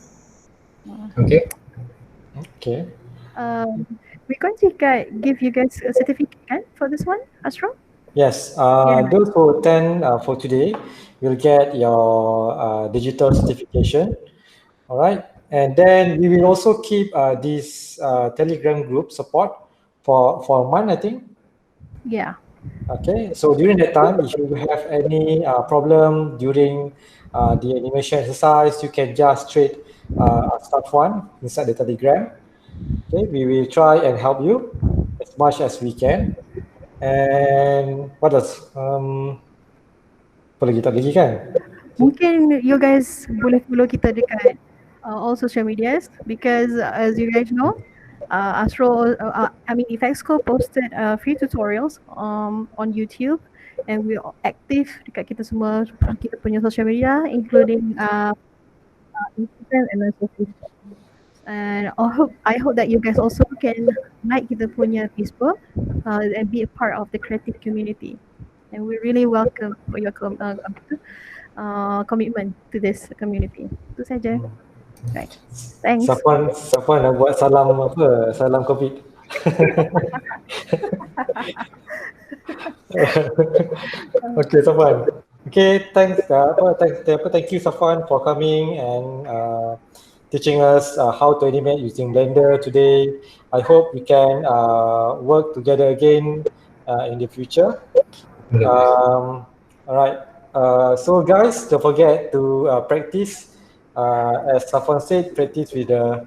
Okay. Okay. We're going to give you guys a certificate for this one, Astro? Yes. Those who attend for today will get your digital certification. All right. And then we will also keep this Telegram group support for a month, I think. Yeah. Okay, so during that time, if you have any problem during the animation exercise, you can just straight SAFUAN inside the Telegram. Okay, we will try and help you as much as we can. And what else? Apa lagi, tak lagi kan? Mungkin you guys boleh follow kita dekat all social medias, because as you guys know, EFXCO posted free tutorials on YouTube, and we are active dekat kita semua, kita punya social media, including Instagram and also Facebook. And I hope that you guys also can like kita punya Facebook and be a part of the creative community. And we really welcome for your commitment to this community. Itu saja. Right. Thanks. Safwan nak buat salam apa? Salam COVID. Okay, Safwan. Okay, thank you, Safwan, for coming and teaching us how to animate using Blender today. I hope we can work together again in the future. All right. So guys, don't forget to practice. As Safwan said, practice with the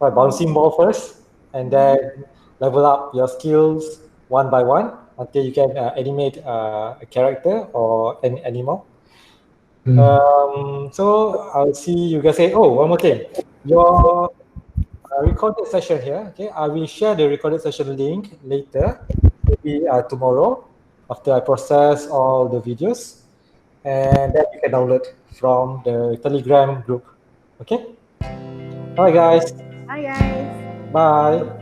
bouncing ball first, and then level up your skills one by one until you can animate a character or an animal. So I'll see you guys say, one more thing. Your recorded session here, okay, I will share the recorded session link later, maybe tomorrow after I process all the videos, and then you can download from the Telegram group. Okay? Bye guys. Bye guys. Bye.